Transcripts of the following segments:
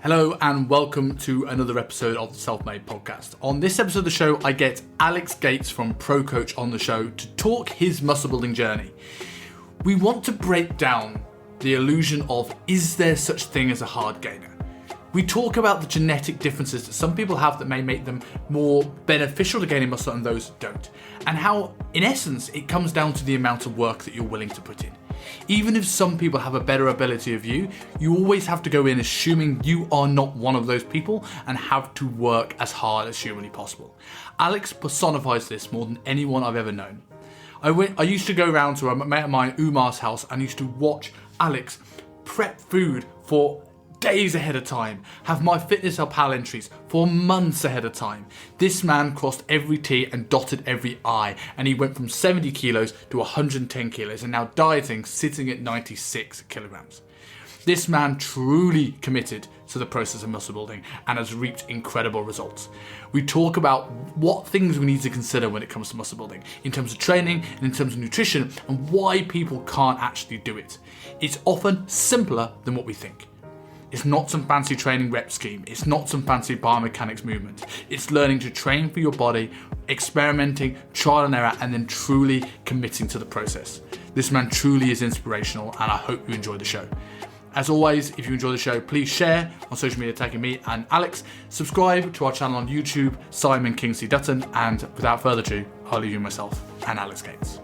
Hello and welcome to another episode of the Self-Made Podcast. On this episode of the show, I get Alex Gates from Pro Coach on the show to talk his muscle building journey. We want to break down the illusion of, is there such thing as a hard gainer? We talk about the genetic differences that some people have that may make them more beneficial to gaining muscle and those that don't. And how, in essence, it comes down to the amount of work that you're willing to put in. Even if some people have a better ability of you always have to go in assuming you are not one of those people and have to work as hard as humanly possible. Alex personifies this more than anyone I've ever known. I used to go around to a mate of mine, Umar's house, and used to watch Alex prep food for days ahead of time, have myfitnesspal entries for months ahead of time. This man crossed every T and dotted every I, and he went from 70 kilos to 110 kilos and now dieting, sitting at 96 kilograms. This man truly committed to the process of muscle building and has reaped incredible results. We talk about what things we need to consider when it comes to muscle building in terms of training and in terms of nutrition and why people can't actually do it. It's often simpler than what we think. It's not some fancy training rep scheme. It's not some fancy biomechanics movement. It's learning to train for your body, experimenting, trial and error, and then truly committing to the process. This man truly is inspirational, and I hope you enjoy the show. As always, if you enjoy the show, please share on social media tagging me and Alex. Subscribe to our channel on YouTube, Simon Kingsley Dutton, and without further ado, I'll leave you myself and Alex Gates.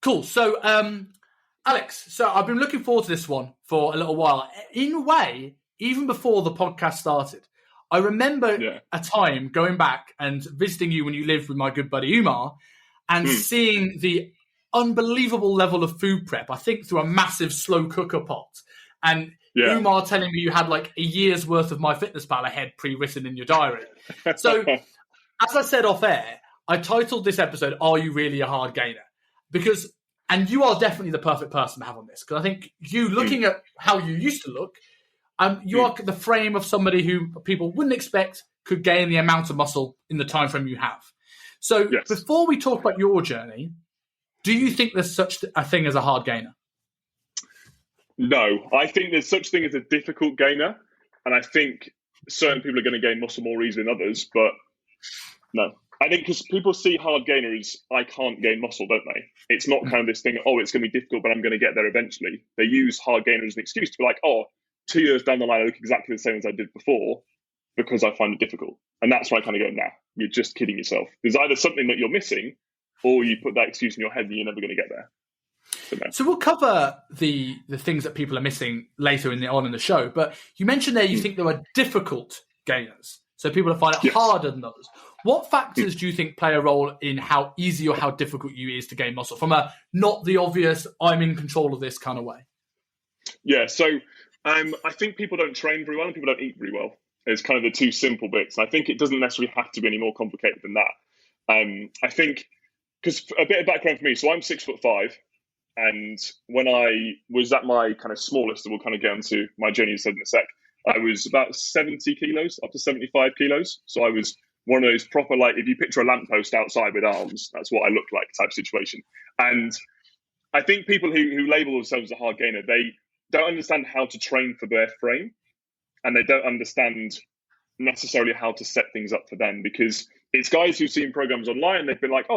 Cool. So, Alex, I've been looking forward to this one for a little while. In a way, even before the podcast started, I remember a time going back and visiting you when you lived with my good buddy Umar and seeing the unbelievable level of food prep, I think through a massive slow cooker pot. And Umar telling me you had like a year's worth of myfitnesspal ahead pre-written in your diary. So, as I said off air, I titled this episode, Are You Really a Hard Gainer? And you are definitely the perfect person to have on this, because I think you, looking at how you used to look, you are the frame of somebody who people wouldn't expect could gain the amount of muscle in the time frame you have. So before we talk about your journey, do you think there's such a thing as a hard gainer? No, I think there's such a thing as a difficult gainer. And I think certain people are going to gain muscle more easily than others, but no. I think because people see hard gainer as, I can't gain muscle, don't they? It's not kind of this thing, it's going to be difficult, but I'm going to get there eventually. They use hard gainer as an excuse to be like, 2 years down the line, I look exactly the same as I did before because I find it difficult. And that's where I kind of go, nah, you're just kidding yourself. There's either something that you're missing or you put that excuse in your head and you're never going to get there. So we'll cover the things that people are missing later on in the show. But you mentioned there you think there are difficult gainers. So people find it harder than others. What factors do you think play a role in how easy or how difficult you is to gain muscle from a not the obvious, I'm in control of this kind of way? Yeah, so I think people don't train very well and people don't eat very well. It's kind of the two simple bits. And I think it doesn't necessarily have to be any more complicated than that. I think, because a bit of background for me, so I'm 6'5", and when I was at my kind of smallest, and we'll kind of get into my journey in a sec, I was about 70 kilos, up to 75 kilos. So I was one of those proper, like, if you picture a lamppost outside with arms, that's what I looked like type situation. And I think people who label themselves a hard gainer, they don't understand how to train for their frame. And they don't understand necessarily how to set things up for them, because it's guys who've seen programs online and they've been like,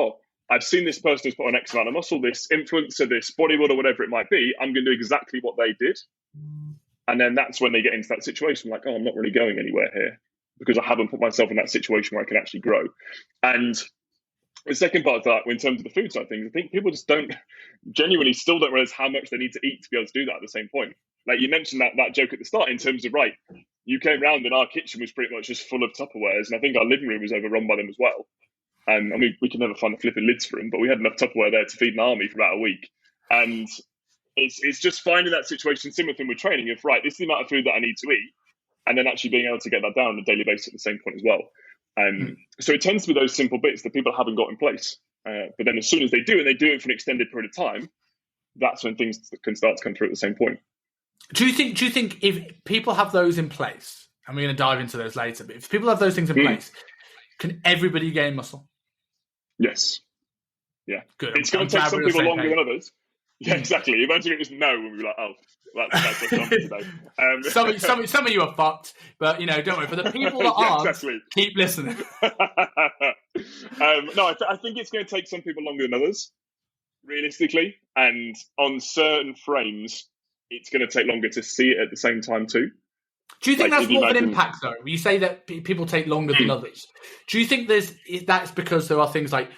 I've seen this person who's put on X amount of muscle, this influencer, this bodybuilder, whatever it might be, I'm going to do exactly what they did. And then that's when they get into that situation, like, I'm not really going anywhere here because I haven't put myself in that situation where I can actually grow. And the second part of that, in terms of the food side of things, I think people just genuinely still don't realize how much they need to eat to be able to do that at the same point. Like you mentioned that joke at the start in terms of, you came round and our kitchen was pretty much just full of Tupperwares, and I think our living room was overrun by them as well. And I mean, we could never find the flipping lids for them, but we had enough Tupperware there to feed an army for about a week. And it's just finding that situation, similar thing with training, of this is the amount of food that I need to eat, and then actually being able to get that down on a daily basis at the same point as well. So it tends to be those simple bits that people haven't got in place. But then as soon as they do, and they do it for an extended period of time, that's when things can start to come through at the same point. Do you think if people have those in place, and we're going to dive into those later, but if people have those things in place, can everybody gain muscle? Yes. Yeah. Good. It's going I'm to take glad some we're on the people same longer page. than others. Yeah, exactly. Imagine it was no, and we were like, oh, that's us done for today. Some of you are fucked, but don't worry. For the people that Yeah, aren't, exactly. keep listening. No, I think it's going to take some people longer than others, realistically, and on certain frames, it's going to take longer to see it at the same time too. Do you think Like, that's if you more of an imagine, impact, though? You say that people take longer than others. Do you think that's because there are things like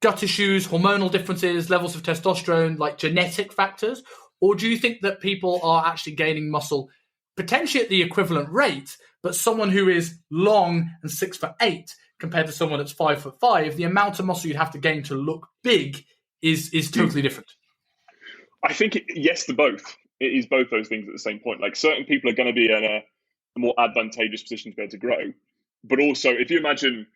gut issues, hormonal differences, levels of testosterone, like genetic factors? Or do you think that people are actually gaining muscle potentially at the equivalent rate, but someone who is long and 6'8" compared to someone that's 5'5", the amount of muscle you'd have to gain to look big is totally different? I think yes to both. It is both those things at the same point. Like, certain people are going to be in a more advantageous position to be able to grow, but also if you imagine,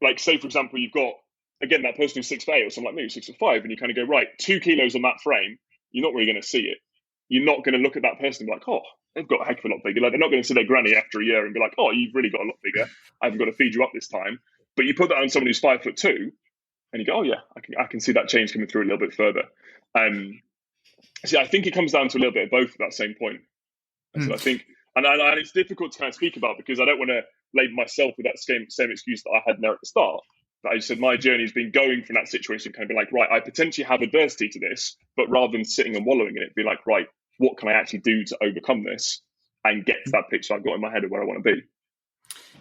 like, say for example, you've got again that person who's 6'8" or someone like me who's 6'5", and you kind of go, right, 2 kilos on that frame, you're not really going to see it. You're not going to look at that person and be like, oh, they've got a heck of a lot bigger. Like, they're not going to see their granny after a year and be like, oh, you've really got a lot bigger. I haven't got to feed you up this time. But you put that on someone who's 5'2", and you go, oh yeah, I can see that change coming through a little bit further. So I think it comes down to a little bit of both at that same point. So I think, and it's difficult to kind of speak about because I don't want to label myself with that same excuse that I had there at the start. But I just said my journey has been going from that situation, kind of be like, right, I potentially have adversity to this, but rather than sitting and wallowing in it, be like, right, what can I actually do to overcome this and get to that picture I've got in my head of where I want to be?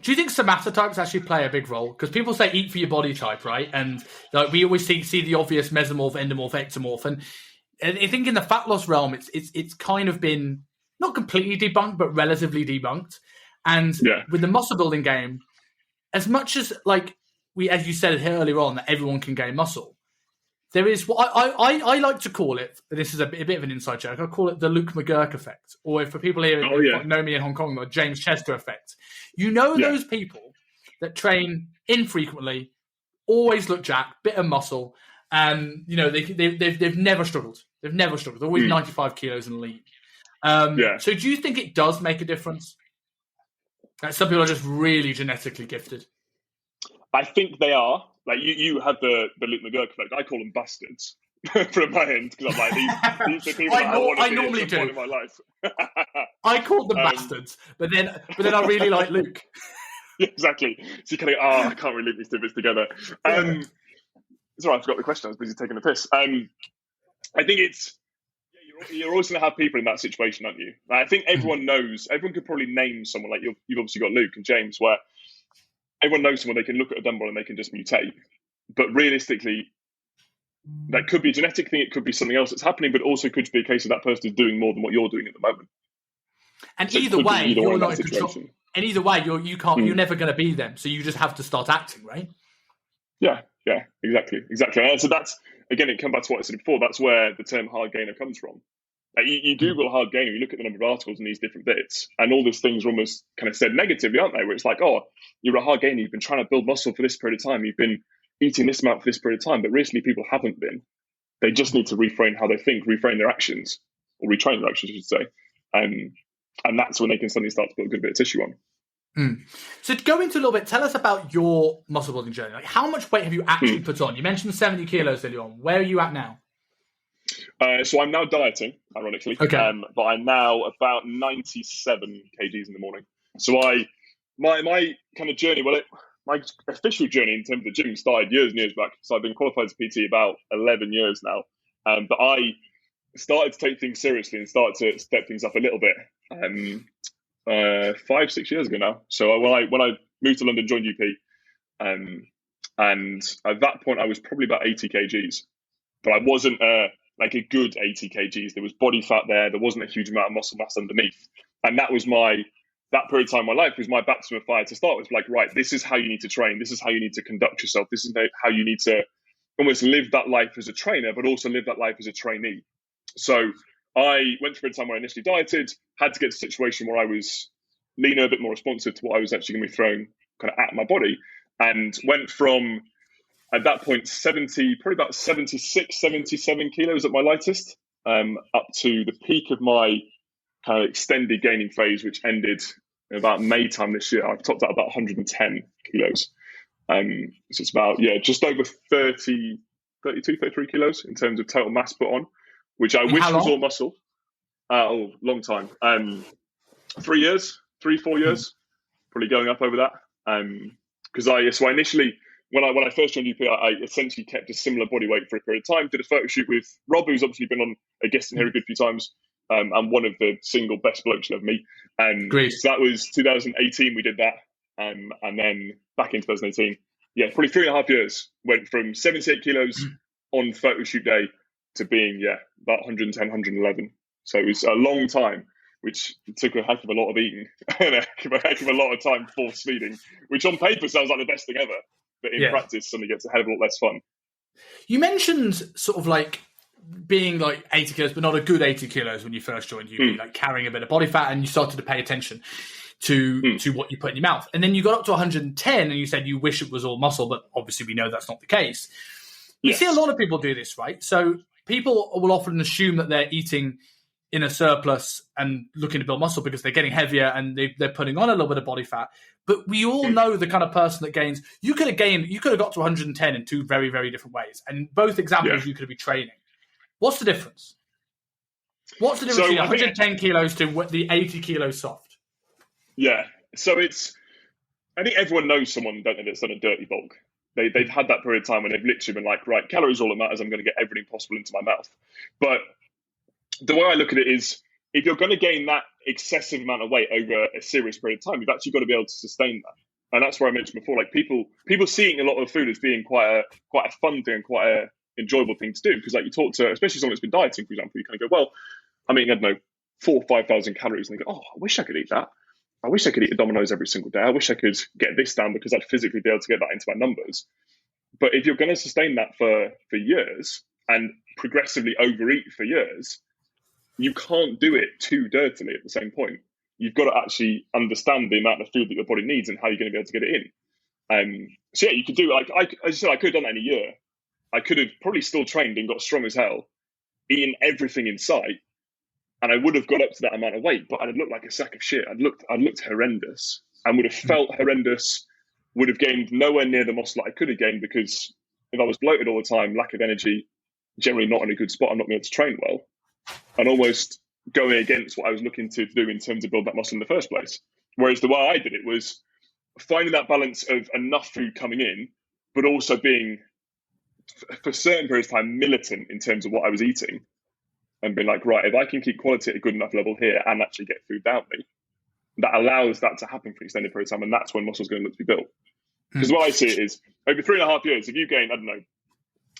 Do you think somatotypes actually play a big role? Because people say eat for your body type, right? And like, we always see the obvious mesomorph, endomorph, ectomorph, and I think in the fat loss realm, it's kind of been not completely debunked, but relatively debunked. And with the muscle building game, as much as like as you said earlier on, that everyone can gain muscle, there is what I like to call it. This is a bit of an inside joke. I call it the Luke McGurk effect, or for people here who know me in Hong Kong, the James Chester effect. Those people that train infrequently, always look jacked, bit of muscle, and they've never struggled. They've never struggled. They're always 95 kilos and lean. So do you think it does make a difference? Like, some people are just really genetically gifted. I think they are. Like, you have the Luke McGurk effect. I call them bastards from my end because I'm like, these are people that I want to be at some point in my life. I call them bastards, but then I really like Luke. Yeah, exactly. So you kind of I can't really link these two bits together. Sorry, I forgot the question. I was busy taking a piss. I think it's you're always going to have people in that situation, aren't you? Like, I think everyone knows. Everyone could probably name someone like you've obviously got Luke and James, where everyone knows someone they can look at a dumbbell and they can just mutate. But realistically, that could be a genetic thing. It could be something else that's happening, but also could be a case of that person is doing more than what you're doing at the moment. And so either way, you're not in control. And either way, you can't. You're never going to be them. So you just have to start acting, right? Yeah, exactly. And so that's, again, it comes back to what I said before. That's where the term hard gainer comes from. Like, you Google hard gainer, you look at the number of articles in these different bits, and all these things are almost kind of said negatively, aren't they? Where it's like, oh, you're a hard gainer, you've been trying to build muscle for this period of time, you've been eating this amount for this period of time, but recently people haven't been. They just need to reframe how they think, reframe their actions, or retrain their actions, I should say. And that's when they can suddenly start to put a good bit of tissue on. So to go into a little bit, tell us about your muscle building journey. Like, how much weight have you actually put on? You mentioned 70 kilos earlier on. Where are you at now? So I'm now dieting, ironically. Okay. But I'm now about 97 kgs in the morning. So my kind of journey, my official journey in terms of the gym started years and years back. So I've been qualified as a PT about 11 years now. But I started to take things seriously and started to step things up a little bit 5-6 years ago now. So when I moved to London, joined UP, and at that point I was probably about 80 kgs, but I wasn't like a good 80 kgs. There was body fat there. There wasn't a huge amount of muscle mass underneath, and that period of time in my life was my baptism of fire to start with. Like, right, this is how you need to train. This is how you need to conduct yourself. This is how you need to almost live that life as a trainer, but also live that life as a trainee. So I went through a time where I initially dieted, had to get to a situation where I was leaner, a bit more responsive to what I was actually going to be throwing kind of at my body, and went from, at that point, probably about 76, 77 kilos at my lightest, up to the peak of my kind of extended gaining phase, which ended in about May time this year. I've topped out about 110 kilos. So it's about, just over 30 32, 33 kilos in terms of total mass put on, which I In wish how was long? all muscle. Long time. 3 years, 3-4 years, probably going up over that. Because I initially, when I first joined UP, I essentially kept a similar body weight for a period of time. Did a photo shoot with Rob, who's obviously been on a guest in here a good few times, and one of the single best blokes you'll ever meet. Great. So that was 2018. We did that, and then back in 2018, probably 3.5 years. Went from 78 kilos on photo shoot day to being about 110, 111. So it was a long time, which took a heck of a lot of eating and a heck of a lot of time force feeding, which on paper sounds like the best thing ever, but in practice suddenly gets a hell of a lot less fun. You mentioned sort of like being like 80 kilos, but not a good 80 kilos when you first joined UP, like carrying a bit of body fat, and you started to pay attention to what you put in your mouth. And then you got up to 110 and you said you wish it was all muscle, but obviously we know that's not the case. You see a lot of people do this, right? So people will often assume that they're eating in a surplus and looking to build muscle because they're getting heavier and they're putting on a little bit of body fat. But we all know the kind of person that gains. You could have got to 110 in two very, very different ways. And both examples, you could be training. What's the difference? What's the difference between 110 kilos to the 80 kilos soft? Yeah. So I think everyone knows someone, don't they, that's done a dirty bulk. They've had that period of time when they've literally been like, right, calories all that matters. I'm going to get everything possible into my mouth. But the way I look at it is, if you're going to gain that excessive amount of weight over a serious period of time, you've actually got to be able to sustain that. And that's where I mentioned before, like people seeing a lot of food as being quite a fun thing and quite a enjoyable thing to do. Because like you talk to, especially someone that's been dieting, for example, you kind of go, well, I'm eating, I don't know, 4,000 or 5,000 calories. And they go, oh, I wish I could eat that. I wish I could eat a Domino's every single day. I wish I could get this down because I'd physically be able to get that into my numbers. But if you're going to sustain that for years and progressively overeat for years, you can't do it too dirtily at the same point. You've got to actually understand the amount of food that your body needs and how you're going to be able to get it in. So you could do, like I said, I could have done that in a year. I could have probably still trained and got strong as hell, eaten everything in sight, and I would have got up to that amount of weight, but I'd have looked like a sack of shit. I'd looked horrendous and would have felt horrendous, would have gained nowhere near the muscle that I could have gained, because if I was bloated all the time, lack of energy, generally not in a good spot, I'm not going to train well, and almost going against what I was looking to do in terms of build that muscle in the first place. Whereas the way I did it was finding that balance of enough food coming in, but also being, for certain periods of time, militant in terms of what I was eating, and being like, right, if I can keep quality at a good enough level here and actually get food down me, that allows that to happen for an extended period of time, and that's when muscle's going to look to be built. Because the way I see it is, over 3.5 years, if you gain, I don't know,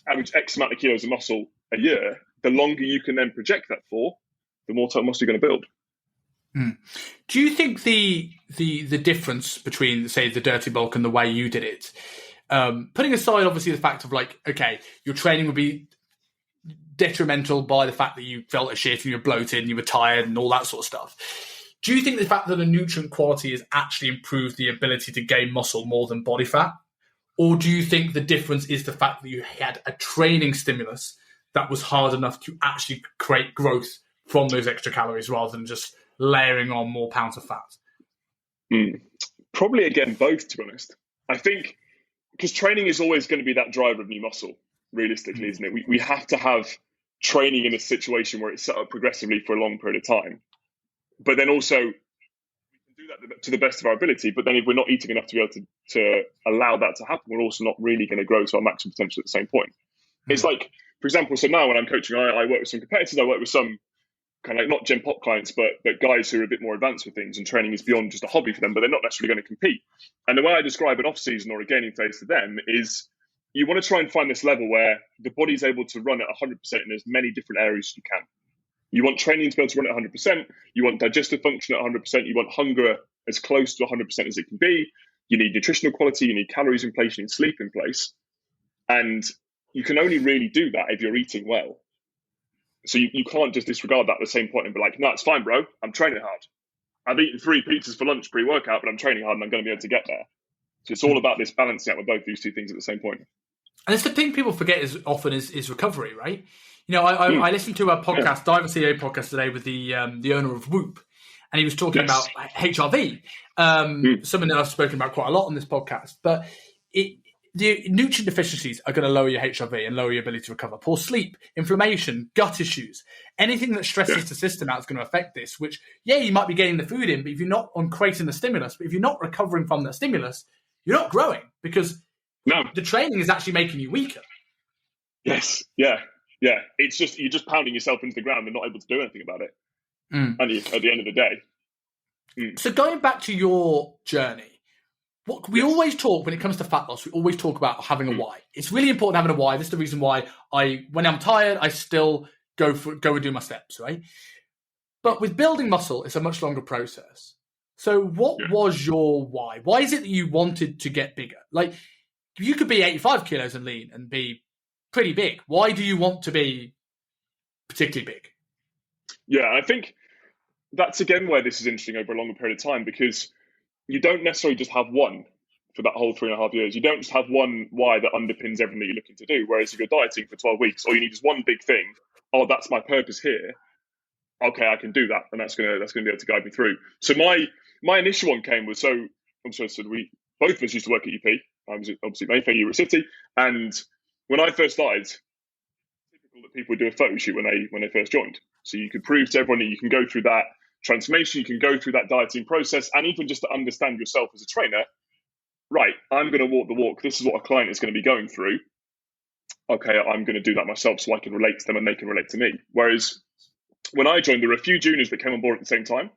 average X amount of kilos of muscle a year, the longer you can then project that for, the more total muscle you're going to build. Do you think the difference between, say, the dirty bulk and the way you did it, putting aside obviously the fact of like, okay, your training would be detrimental by the fact that you felt a shit and you were bloated and you were tired and all that sort of stuff, do you think the fact that the nutrient quality has actually improved the ability to gain muscle more than body fat? Or do you think the difference is the fact that you had a training stimulus that was hard enough to actually create growth from those extra calories rather than just layering on more pounds of fat? Probably, again, both, to be honest. I think because training is always going to be that driver of new muscle, realistically, isn't it? We have to have training in a situation where it's set up progressively for a long period of time. But then also, we can do that to the best of our ability. But then if we're not eating enough to be able to allow that to happen, we're also not really going to grow to our maximum potential at the same point. It's like, for example, so now when I'm coaching, I work with some competitors, I work with some kind of like not Gen Pop clients, but guys who are a bit more advanced with things, and training is beyond just a hobby for them, but they're not necessarily going to compete. And the way I describe an off-season or a gaining phase to them is you want to try and find this level where the body's able to run at 100% in as many different areas as you can. You want training to be able to run at 100%. You want digestive function at 100%. You want hunger as close to 100% as it can be. You need nutritional quality. You need calories in place. You need sleep in place. And you can only really do that if you're eating well. So you can't just disregard that at the same point and be like, no, it's fine, bro. I'm training hard. I've eaten 3 pizzas for lunch pre-workout, but I'm training hard and I'm going to be able to get there. So it's all about this balancing out with both these two things at the same point. And it's the thing people forget is recovery, right? You know, I listened to a podcast, Diver CEO podcast today with the owner of Whoop, and he was talking about HRV, something that I've spoken about quite a lot on this podcast. But the nutrient deficiencies are going to lower your HRV and lower your ability to recover. Poor sleep, inflammation, gut issues, anything that stresses the system out is going to affect this, which, you might be getting the food in, but if you're not on creating the stimulus, but if you're not recovering from that stimulus, you're not growing because the training is actually making you weaker. Yes. Yeah. Yeah. It's just, you're just pounding yourself into the ground and not able to do anything about it. And you, at the end of the day. So going back to your journey, what we always talk when it comes to fat loss, we always talk about having a why. It's really important having a why. This is the reason why when I'm tired, I still go and do my steps, right? But with building muscle, it's a much longer process. So what was your why? Why is it that you wanted to get bigger? Like, you could be 85 kilos and lean and be pretty big. Why do you want to be particularly big? Yeah, I think that's again where this is interesting over a longer period of time, because you don't necessarily just have one for that whole 3.5 years. You don't just have one why that underpins everything that you're looking to do. Whereas if you're dieting for 12 weeks, or you need just one big thing, that's my purpose here. Okay, I can do that, and that's gonna be able to guide me through. So my initial one came was we both of us used to work at UP. I was obviously Mayfair, you were at City, and when I first started, typical that people would do a photo shoot when they first joined. So you could prove to everyone that you can go through that transformation, you can go through that dieting process, and even just to understand yourself as a trainer. Right, I'm going to walk the walk. This is what a client is going to be going through. Okay, I'm going to do that myself so I can relate to them and they can relate to me. Whereas when I joined, there were a few juniors that came on board at the same time.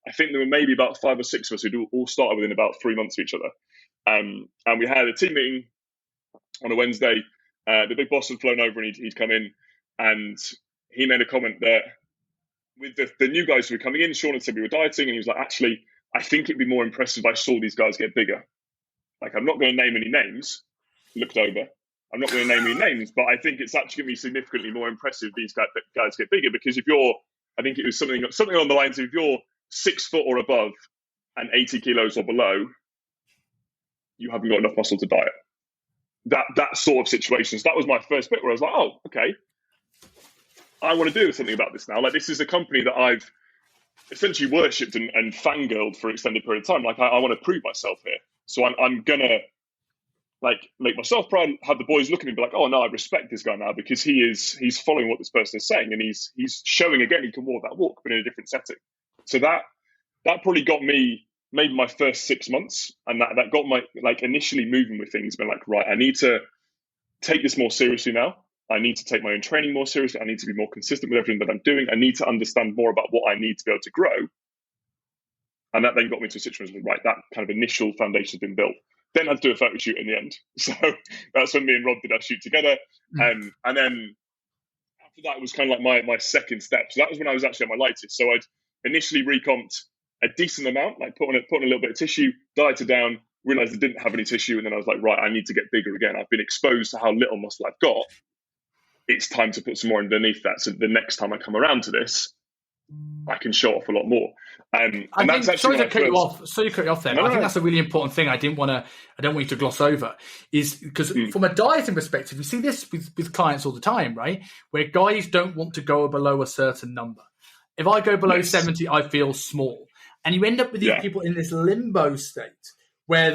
I think there were maybe about 5 or 6 of us who all started within about 3 months of each other. And we had a team meeting on a Wednesday. The big boss had flown over and he'd come in, and he made a comment that with the new guys who were coming in, Sean had said we were dieting, and he was like, actually, I think it'd be more impressive if I saw these guys get bigger. Like, I'm not going to name any names. Looked over. I'm not going to name any names, but I think it's actually going to be significantly more impressive if these guys get bigger, because if you're, I think it was something along the lines of, if you're 6 foot or above and 80 kilos or below, you haven't got enough muscle to diet. That sort of situation. So that was my first bit where I was like, oh, okay, I want to do something about this now. Like, this is a company that I've essentially worshipped and fangirled for an extended period of time. Like, I want to prove myself here. So I'm going to, like, make myself proud, have the boys look at me and be like, oh, no, I respect this guy now, because he's following what this person is saying, and he's showing again he can walk that walk, but in a different setting. So that probably got me maybe my first 6 months, and that got my, like, initially moving with things, been like, right, I need to take this more seriously now. I need to take my own training more seriously. I need to be more consistent with everything that I'm doing. I need to understand more about what I need to be able to grow. And that then got me to a situation where, right, that kind of initial foundation has been built. Then I had to do a photo shoot in the end. So that's when me and Rob did our shoot together. And then after that, it was kind of like my second step. So that was when I was actually at my lightest. So I'd initially recomped a decent amount, like put on a little bit of tissue, dieted down, realized I didn't have any tissue. And then I was like, right, I need to get bigger again. I've been exposed to how little muscle I've got. It's time to put some more underneath that. So the next time I come around to this, I can show off a lot more. And that's actually sorry to cut you off there. No, I think that's a really important thing. I don't want you to gloss over, is because from a dieting perspective, you see this with clients all the time, right? Where guys don't want to go below a certain number. If I go below 70, I feel small. And you end up with these people in this limbo state where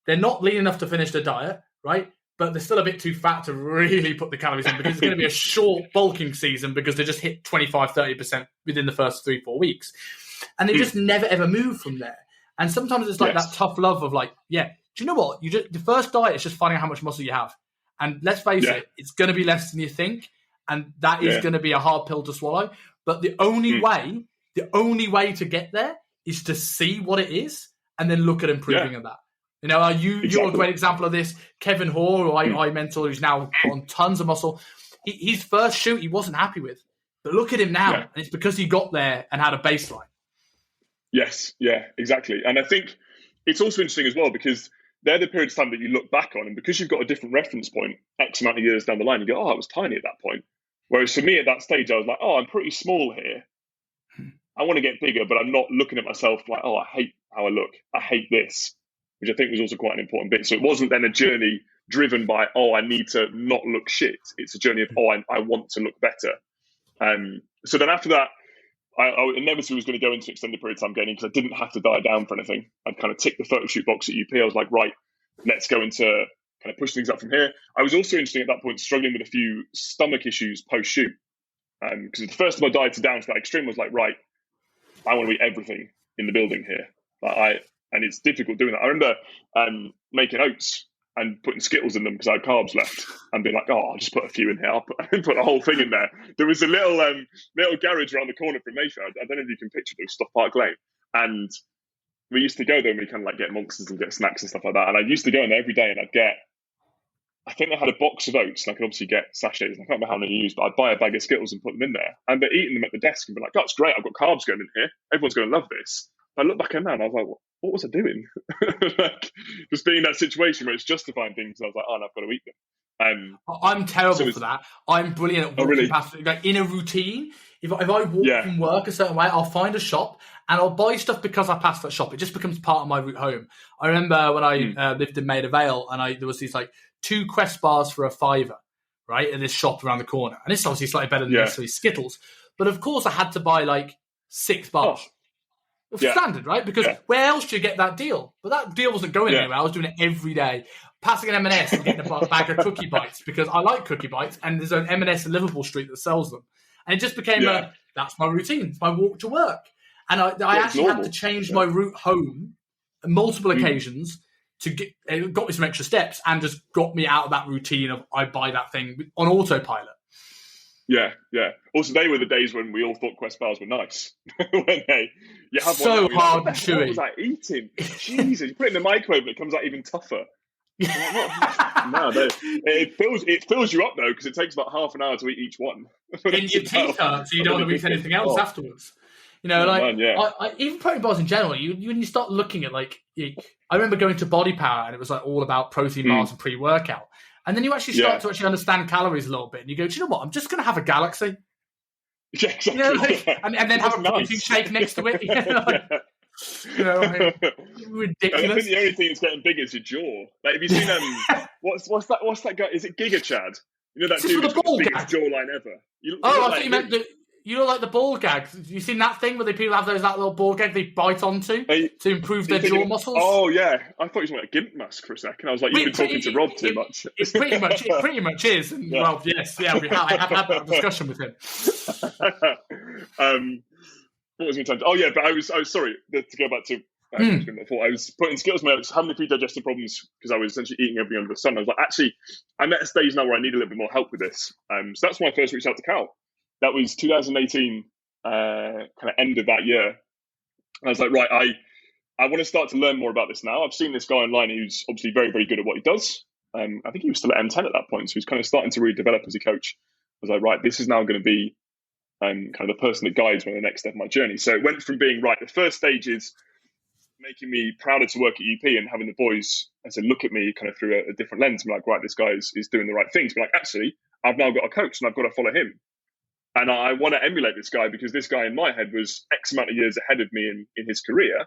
they're not lean enough to finish the diet, right? But they're still a bit too fat to really put the calories in, because it's going to be a short bulking season, because they just hit 25, 30% within the first 3-4 weeks. And they just never, ever move from there. And sometimes it's like that tough love of like, do you know what? The first diet is just finding out how much muscle you have. And let's face it, it's going to be less than you think. And that is going to be a hard pill to swallow. But the only way to get there is to see what it is and then look at improving on that. You know, you're a great example of this. Kevin Hoare, who I mentor, who's now put on tons of muscle. His first shoot, he wasn't happy with. But look at him now. And it's because he got there and had a baseline. Yes, yeah, exactly. And I think it's also interesting as well, because they're the periods of time that you look back on, and because you've got a different reference point, X amount of years down the line, you go, I was tiny at that point. Whereas for me at that stage, I was like, I'm pretty small here. I want to get bigger, but I'm not looking at myself like, I hate how I look. I hate this, which I think was also quite an important bit. So it wasn't then a journey driven by, I need to not look shit. It's a journey of, I want to look better. So then after that, I inevitably was going to go into extended period of time gaining, because I didn't have to diet down for anything. I'd kind of ticked the photo shoot box at UP. I was like, right, let's go into kind of push things up from here. I was also interesting at that point, struggling with a few stomach issues post shoot. Because the first time I dieted down to that extreme was like, right, I want to eat everything in the building here. And it's difficult doing that. I remember making oats and putting Skittles in them because I had carbs left, and being like, oh, I'll just put a few in here. I'll put the whole thing in there. There was a little garage around the corner from Mayfair. I don't know if you can picture it. It was Stock Park Lane. And we used to go there and we kind of like get monsters and get snacks and stuff like that. And I used to go in there every day and I think they had a box of oats, and I could obviously get sachets. I can't remember how many I used, but I'd buy a bag of Skittles and put them in there. And they're eating them at the desk and be like, that's great. I've got carbs going in here. Everyone's going to love this. But I look back at now and I was like, what was I doing? Like, just being in that situation where it's justifying things. And I was like, oh, no, I've got to eat them. I'm terrible for that. I'm brilliant at walking past, like in a routine. If I walk from work a certain way, I'll find a shop and I'll buy stuff because I passed that shop. It just becomes part of my route home. I remember when I lived in Maida Vale, and there was these like 2 Quest bars for £5, right, at this shop around the corner. And it's obviously slightly better than necessarily Skittles. But of course I had to buy like 6 bars. Standard, right? Because where else do you get that deal? But that deal wasn't going anywhere. I was doing it every day. Passing an M&S and getting a bag of Cookie Bites because I like Cookie Bites, and there's an M&S in Liverpool Street that sells them. And it just became that's my routine. It's my walk to work. And I actually had to change my route home on multiple occasions to get, it got me some extra steps and just got me out of that routine of I buy that thing on autopilot. Yeah. Also, they were the days when we all thought Quest bars were nice. When you have so one, hard and chewy. What was I eating? Jesus, you put it in the microwave and it comes out even tougher. No, it fills you up though, because it takes about half an hour to eat each one. And your teeth hurt, so you don't want to eat anything else afterwards. You know, even protein bars in general. When you start looking at I remember going to Body Power and it was like all about protein bars and pre-workout, and then you actually start to understand calories a little bit, and you go, do you know what? I'm just going to have a Galaxy. Yeah, exactly. You know, and then have a protein shake next to it. Ridiculous. And I think the only thing that's getting bigger is your jaw. Like, have you seen what's that guy? Is it Giga Chad? You know that dude who's got the biggest jawline ever. I thought you meant you know, like the ball gag. You seen that thing where people have that little ball gag they bite onto to improve their jaw muscles? Oh yeah, I thought you were talking about a gimp mask for a second. I was like, you've been talking to Rob too much. It pretty much is. And, well, yes, I have had that discussion with him. What was my time? Oh yeah, but I was sorry to go back to. I was putting Skittles in my having a few digestive problems because I was essentially eating everything under the sun. I was like, actually, I'm at a stage now where I need a little bit more help with this. So that's when I first reached out to Cal. That was 2018, kind of end of that year. And I was like, right, I want to start to learn more about this now. I've seen this guy online who's obviously very, very good at what he does. I think he was still at M10 at that point, so he's kind of starting to really develop as a coach. I was like, right, this is now going to be kind of the person that guides me on the next step of my journey. So it went from being, right, the first stage is making me prouder to work at UP and having the boys, as I look at me kind of through a different lens. I'm like, right, this guy is doing the right thing. To be like, actually, I've now got a coach and I've got to follow him. And I want to emulate this guy because this guy in my head was X amount of years ahead of me in his career.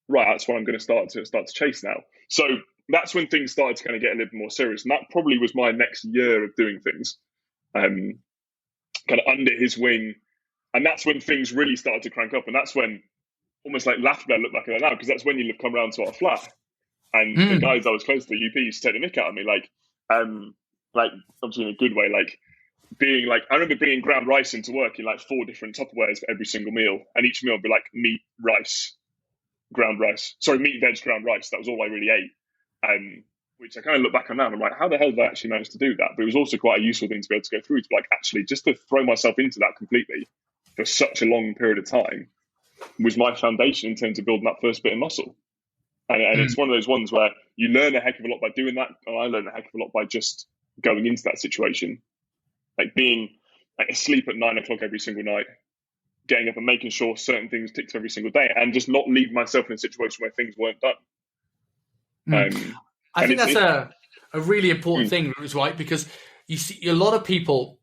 Right, that's what I'm going to start to chase now. So that's when things started to kind of get a little bit more serious. And that probably was my next year of doing things, kind of under his wing. And that's when things really started to crank up. And that's when, almost like laughable, I look back at that now, because that's when you'd have come around to our flat. And the guys I was close to, UP, used to take the mick out of me, like obviously in a good way, like, being like, I remember bringing ground rice into work in like 4 different Tupperwares for every single meal, and each meal would be like meat, veg, ground rice. That was all I really ate. Which I kind of look back on now and I'm like, how the hell did I actually manage to do that? But it was also quite a useful thing to be able to go through, to like actually just to throw myself into that completely for such a long period of time was my foundation in terms of building that first bit of muscle. And it's one of those ones where you learn a heck of a lot by doing that, and I learned a heck of a lot by just going into that situation. Like being like asleep at 9 o'clock every single night, getting up and making sure certain things ticked every single day, and just not leaving myself in a situation where things weren't done. I think that's a really important thing, right? Because you see a lot of people,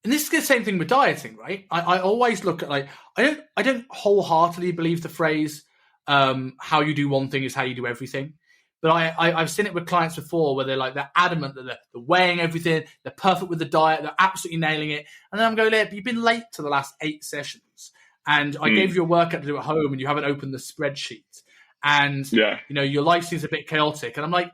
and this is the same thing with dieting, right? I always look at like, I don't wholeheartedly believe the phrase, how you do one thing is how you do everything. But I've seen it with clients before where they're adamant that they're weighing everything, they're perfect with the diet, they're absolutely nailing it. And then I'm going, you've been late to the last 8 sessions. And I gave you a workout to do at home and you haven't opened the spreadsheet. And, you know, your life seems a bit chaotic. And I'm like,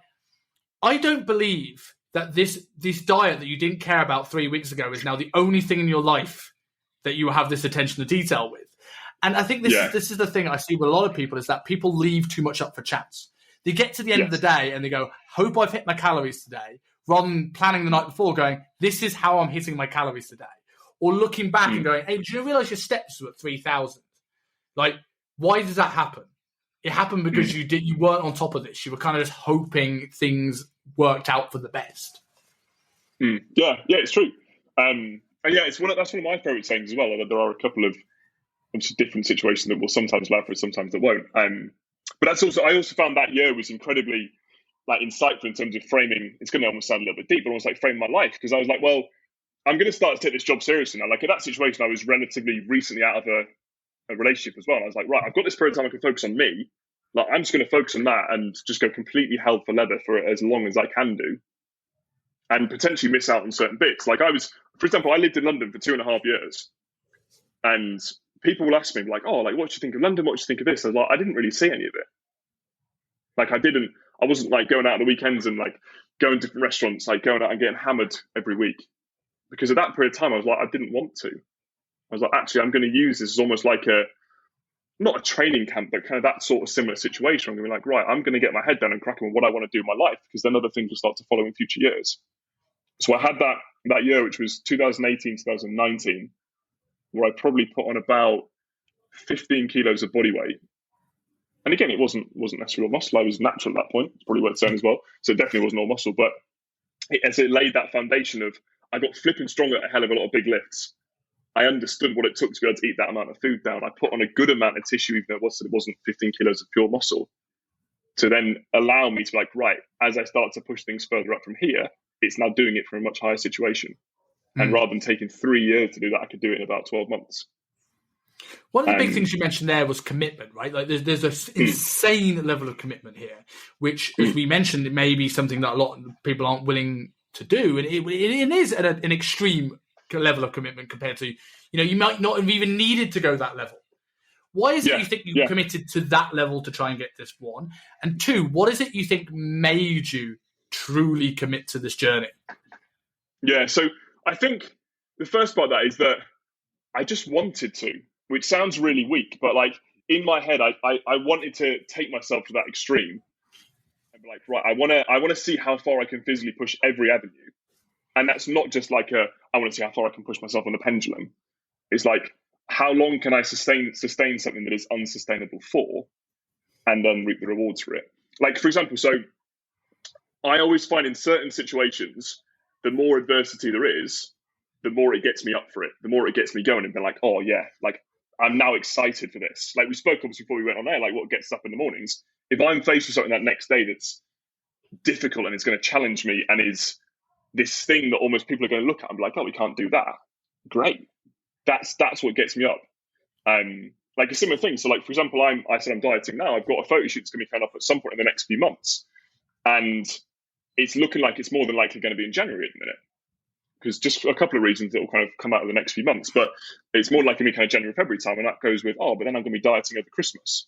I don't believe that this diet that you didn't care about 3 weeks ago is now the only thing in your life that you have this attention to detail with. And I think this is the thing I see with a lot of people, is that people leave too much up for chance. They get to the end of the day and they go, hope I've hit my calories today, rather than planning the night before going, this is how I'm hitting my calories today. Or looking back and going, hey, do you realise your steps were at 3,000? Like, why does that happen? It happened because you weren't on top of this. You were kind of just hoping things worked out for the best. Yeah, it's true. And that's one of my favourite sayings as well. There are a couple of different situations that will sometimes allow for it, sometimes that won't. But I also found that year was incredibly insightful in terms of framing. It's going to almost sound a little bit deep, but almost framing my life, because I was like, well, I'm going to start to take this job seriously now. In that situation, I was relatively recently out of a relationship as well. And I was like, right, I've got this period of time I can focus on me. I'm just going to focus on that and just go completely hell for leather for as long as I can do, and potentially miss out on certain bits. For example, I lived in London for 2.5 years, and people will ask me what do you think of London? What do you think of this? I was like, I didn't really see any of it. I wasn't going out on the weekends and going to different restaurants, going out and getting hammered every week. Because at that period of time, I was like, I didn't want to. I was like, actually, I'm going to use this as almost not a training camp, but kind of that sort of similar situation. I'm going to be right, I'm going to get my head down and crack on what I want to do in my life, because then other things will start to follow in future years. So I had that year, which was 2018, 2019, where I probably put on about 15 kilos of body weight. And again, it wasn't necessarily all muscle. I was natural at that point. It's probably worth saying as well. So it definitely wasn't all muscle, but as it laid that foundation of, I got flipping stronger at a hell of a lot of big lifts. I understood what it took to be able to eat that amount of food down. I put on a good amount of tissue, even though it wasn't 15 kilos of pure muscle, to then allow me to be right, as I start to push things further up from here, it's now doing it from a much higher situation. And rather than taking 3 years to do that, I could do it in about 12 months. One of the big things you mentioned there was commitment, right? There's an insane level of commitment here, which, as we mentioned, it may be something that a lot of people aren't willing to do. And it is at an extreme level of commitment compared to, you might not have even needed to go that level. Why is it you think you committed to that level to try and get this one? And two, what is it you think made you truly commit to this journey? Yeah, so I think the first part of that is that I just wanted to, which sounds really weak, but in my head, I wanted to take myself to that extreme and be right, I want to see how far I can physically push every avenue. And that's not just I want to see how far I can push myself on the pendulum. It's how long can I sustain something that is unsustainable for, and then reap the rewards for it. For example, so I always find in certain situations, the more adversity there is, the more it gets me up for it, the more it gets me going and be oh yeah, I'm now excited for this. We spoke obviously before we went on air, what gets us up in the mornings. If I'm faced with something that next day that's difficult and it's going to challenge me and is this thing that almost people are going to look at and be oh, we can't do that. Great. That's what gets me up. A similar thing. So for example, I said I'm dieting now. I've got a photo shoot that's going to be coming up at some point in the next few months. And it's looking like it's more than likely going to be in January at the minute. Because just for a couple of reasons that will kind of come out of the next few months. But it's more likely to be kind of January, February time. And that goes with, but then I'm going to be dieting over Christmas.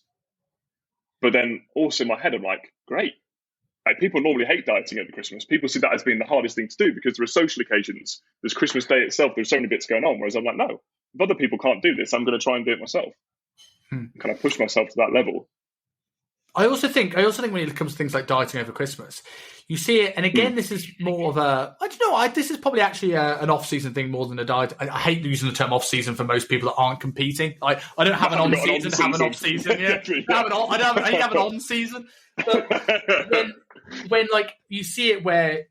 But then also in my head, I'm great. People normally hate dieting over Christmas. People see that as being the hardest thing to do because there are social occasions. There's Christmas Day itself. There's so many bits going on. Whereas I'm no, if other people can't do this, I'm going to try and do it myself. Kind of push myself to that level. I also think when it comes to things like dieting over Christmas, you see it. And again, this is more of this is probably actually an off-season thing more than a diet. I hate using the term off-season for most people that aren't competing. I don't have an on-season, have an off-season. Yeah. I don't have an on-season. But when you see it where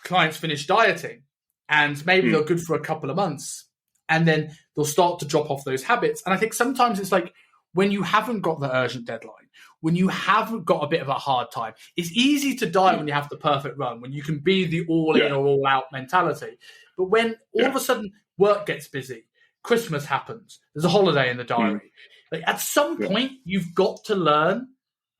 clients finish dieting and maybe they're good for a couple of months and then they'll start to drop off those habits. And I think sometimes it's when you haven't got the urgent deadline, when you haven't got a bit of a hard time, it's easy to diet when you have the perfect run, when you can be the all-in or all-out mentality. But when all of a sudden work gets busy, Christmas happens, there's a holiday in the diary. At some point, you've got to learn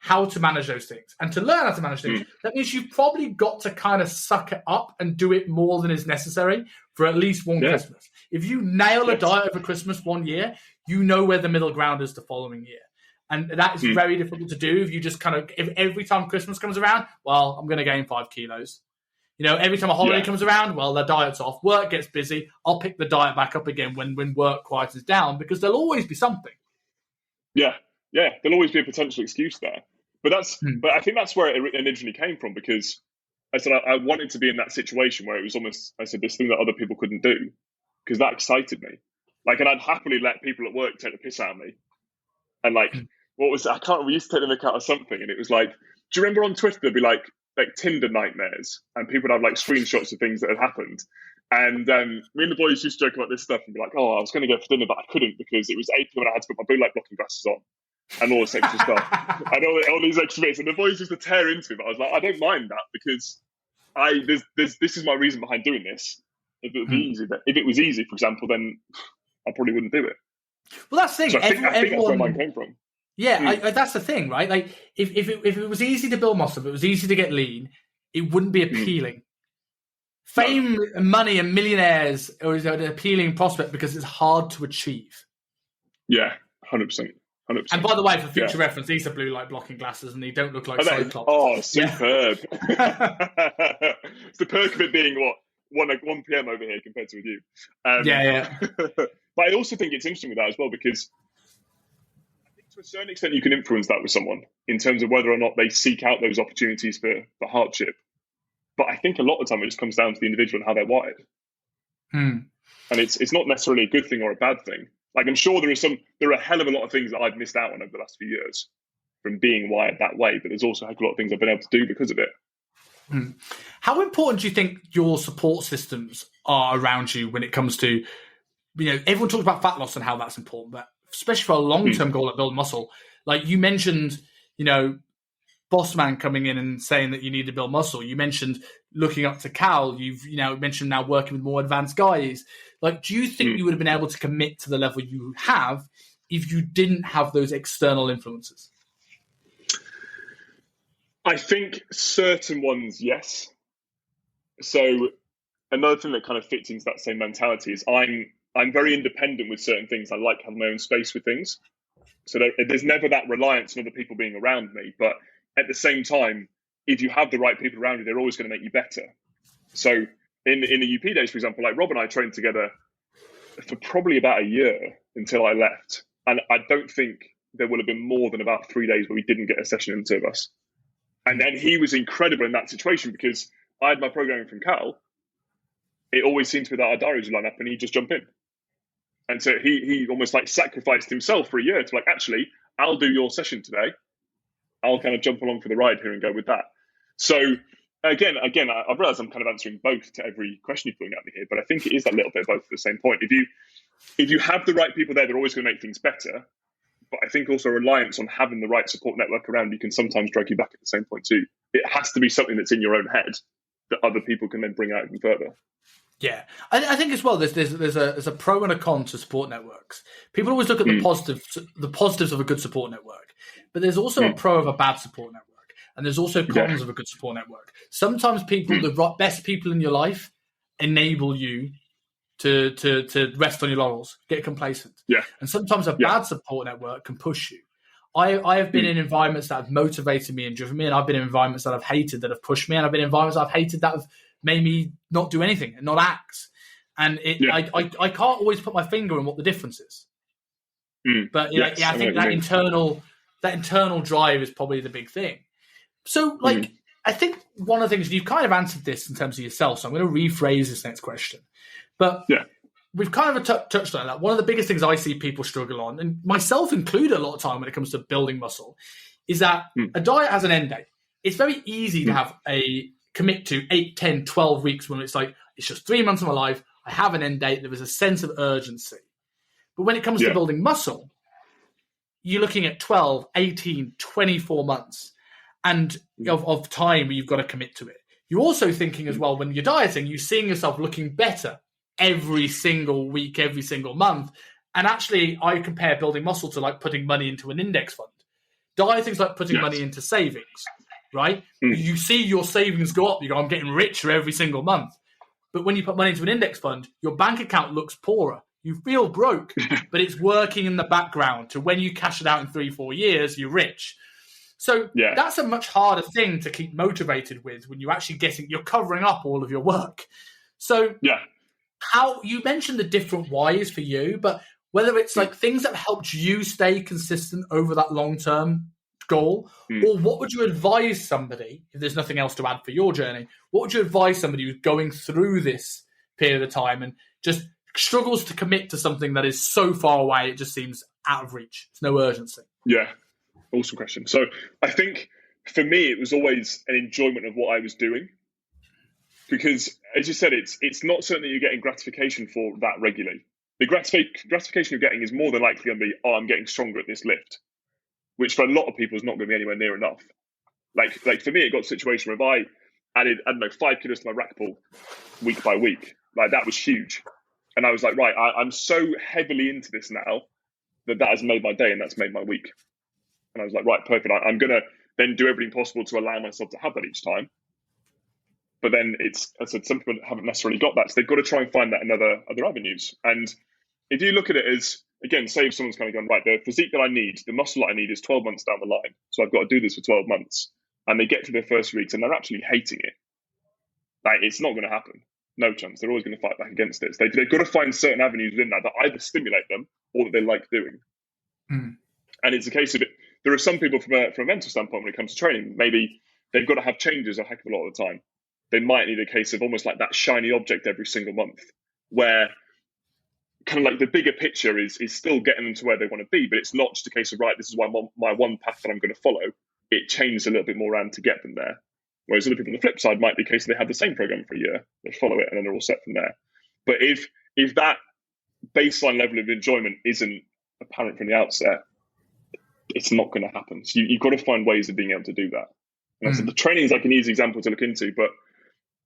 how to manage those things. And to learn how to manage things, that means you've probably got to kind of suck it up and do it more than is necessary for at least one Christmas. If you nail a diet over Christmas one year, you know where the middle ground is the following year. And that is very difficult to do if you just if every time Christmas comes around, well, I'm going to gain 5 kilos. Every time a holiday comes around, well, their diet's off. Work gets busy. I'll pick the diet back up again when work quietens down, because there'll always be something. Yeah. There'll always be a potential excuse there. But I think that's where it originally came from, because I said I wanted to be in that situation where it was almost, I said, this thing that other people couldn't do, because that excited me. And I'd happily let people at work take the piss out of me. And we used to take the mick out of something, and it was like, do you remember on Twitter there'd be like Tinder nightmares, and people would have screenshots of things that had happened. And me and the boys used to joke about this stuff and be like, oh, I was going to go for dinner, but I couldn't because it was 8 p.m. and I had to put my blue light blocking glasses on and all this extra stuff and all these extra bits. And the boys used to tear into it, but I was like, I don't mind that, because this is my reason behind doing this. If it was easy, for example, then I probably wouldn't do it. Well, that's the thing. So I think that's where mine came from. Yeah, that's the thing, right? If it was easy to build muscle, if it was easy to get lean, it wouldn't be appealing. Fame, money, and millionaires is an appealing prospect because it's hard to achieve. Yeah, 100%. And by the way, for future reference, these are blue light blocking glasses, and they don't look like Cyclops. Oh, superb! It's the perk of it being 1 p.m. over here compared to with you. But I also think it's interesting with that as well, because I think to a certain extent you can influence that with someone in terms of whether or not they seek out those opportunities for hardship. But I think a lot of the time it just comes down to the individual and how they're wired. And it's not necessarily a good thing or a bad thing. I'm sure there are a hell of a lot of things that I've missed out on over the last few years from being wired that way, but there's also a lot of things I've been able to do because of it. How important do you think your support systems are around you when it comes to, everyone talks about fat loss and how that's important, but especially for a long-term goal like building muscle, like you mentioned, boss man coming in and saying that you need to build muscle. You mentioned looking up to Cal. You've mentioned now working with more advanced guys. Do you think you would have been able to commit to the level you have if you didn't have those external influences? I think certain ones, yes. So another thing that kind of fits into that same mentality is I'm very independent with certain things. I like having my own space with things. So there's never that reliance on other people being around me. But at the same time, if you have the right people around you, they're always going to make you better. So in the UP days, for example, Rob and I trained together for probably about a year until I left. And I don't think there will have been more than about 3 days where we didn't get a session in, the two of us. And then he was incredible in that situation because I had my programming from Cal. It always seemed to be that our diaries would line up and he'd just jump in. And so he almost sacrificed himself for a year to actually, I'll do your session today. I'll kind of jump along for the ride here and go with that. So again, I realize I'm kind of answering both to every question you're throwing at me here, but I think it is that little bit of both at the same point. If you have the right people there, they're always going to make things better. But I think also reliance on having the right support network around you can sometimes drag you back at the same point too. It has to be something that's in your own head that other people can then bring out even further. Yeah, I think as well. There's a pro and a con to support networks. People always look at the positives of a good support network, but there's also a pro of a bad support network, and there's also cons of a good support network. Sometimes the best people in your life, enable you to rest on your laurels, get complacent. Yeah, and sometimes a bad support network can push you. I have been in environments that have motivated me and driven me, and I've been in environments that I've hated that have pushed me, and I've been in environments I've hated that have made me not do anything and not act. And I can't always put my finger on what the difference is. But I think that internal drive is probably the big thing. So I think one of the things, you've kind of answered this in terms of yourself, so I'm going to rephrase this next question. But we've kind of touched on that. One of the biggest things I see people struggle on, and myself included a lot of time when it comes to building muscle, is that a diet has an end date. It's very easy to have commit to 8, 10, 12 weeks when it's it's just 3 months of my life. I have an end date. There is a sense of urgency. But when it comes to building muscle, you're looking at 12, 18, 24 months and of time where you've got to commit to it. You're also thinking as well, when you're dieting, you're seeing yourself looking better every single week, every single month. And actually, I compare building muscle to putting money into an index fund. Dieting's like putting money into savings, right? You see your savings go up. You go, I'm getting richer every single month. But when you put money into an index fund, your bank account looks poorer. You feel broke, but it's working in the background to when you cash it out in 3-4 years, you're rich. So that's a much harder thing to keep motivated with when you're covering up all of your work. So how you mentioned the different whys for you, but whether it's like things that have helped you stay consistent over that long-term goal, or what would you advise somebody, if there's nothing else to add for your journey, what would you advise somebody who's going through this period of time and just struggles to commit to something that is so far away, it just seems out of reach? There's no urgency. Yeah, awesome question. So I think for me, it was always an enjoyment of what I was doing. Because, as you said, it's not something that you're getting gratification for that regularly. The gratification you're getting is more than likely going to be, I'm getting stronger at this lift, which for a lot of people is not going to be anywhere near enough. Like for me, it got to a situation where if I added, 5 kilos to my rack pull week by week, like that was huge. And I was like, right, I'm so heavily into this now that has made my day and that's made my week. And I was like, right, perfect. I'm going to then do everything possible to allow myself to have that each time. But then as I said, some people haven't necessarily got that. So they've got to try and find that in other avenues. And if you look at it as, again, say if someone's kind of gone, right, the physique that I need, the muscle that I need is 12 months down the line. So I've got to do this for 12 months. And they get to their first weeks and they're actually hating it. Like, it's not going to happen. No chance. They're always going to fight back against it. So they've got to find certain avenues within that either stimulate them or that they like doing. And it's a case of it. There are some people from a mental standpoint when it comes to training, maybe they've got to have changes a heck of a lot of the time. They might need a case of almost like that shiny object every single month, where kind of like the bigger picture is still getting them to where they want to be, but it's not just a case of, right, this is my one path that I'm going to follow. It changes a little bit more around to get them there. Whereas other people on the flip side might be a case of they have the same program for a year, they follow it, and then they're all set from there. But if that baseline level of enjoyment isn't apparent from the outset, it's not going to happen. So you've got to find ways of being able to do that. And so the training is like an easy example to look into, but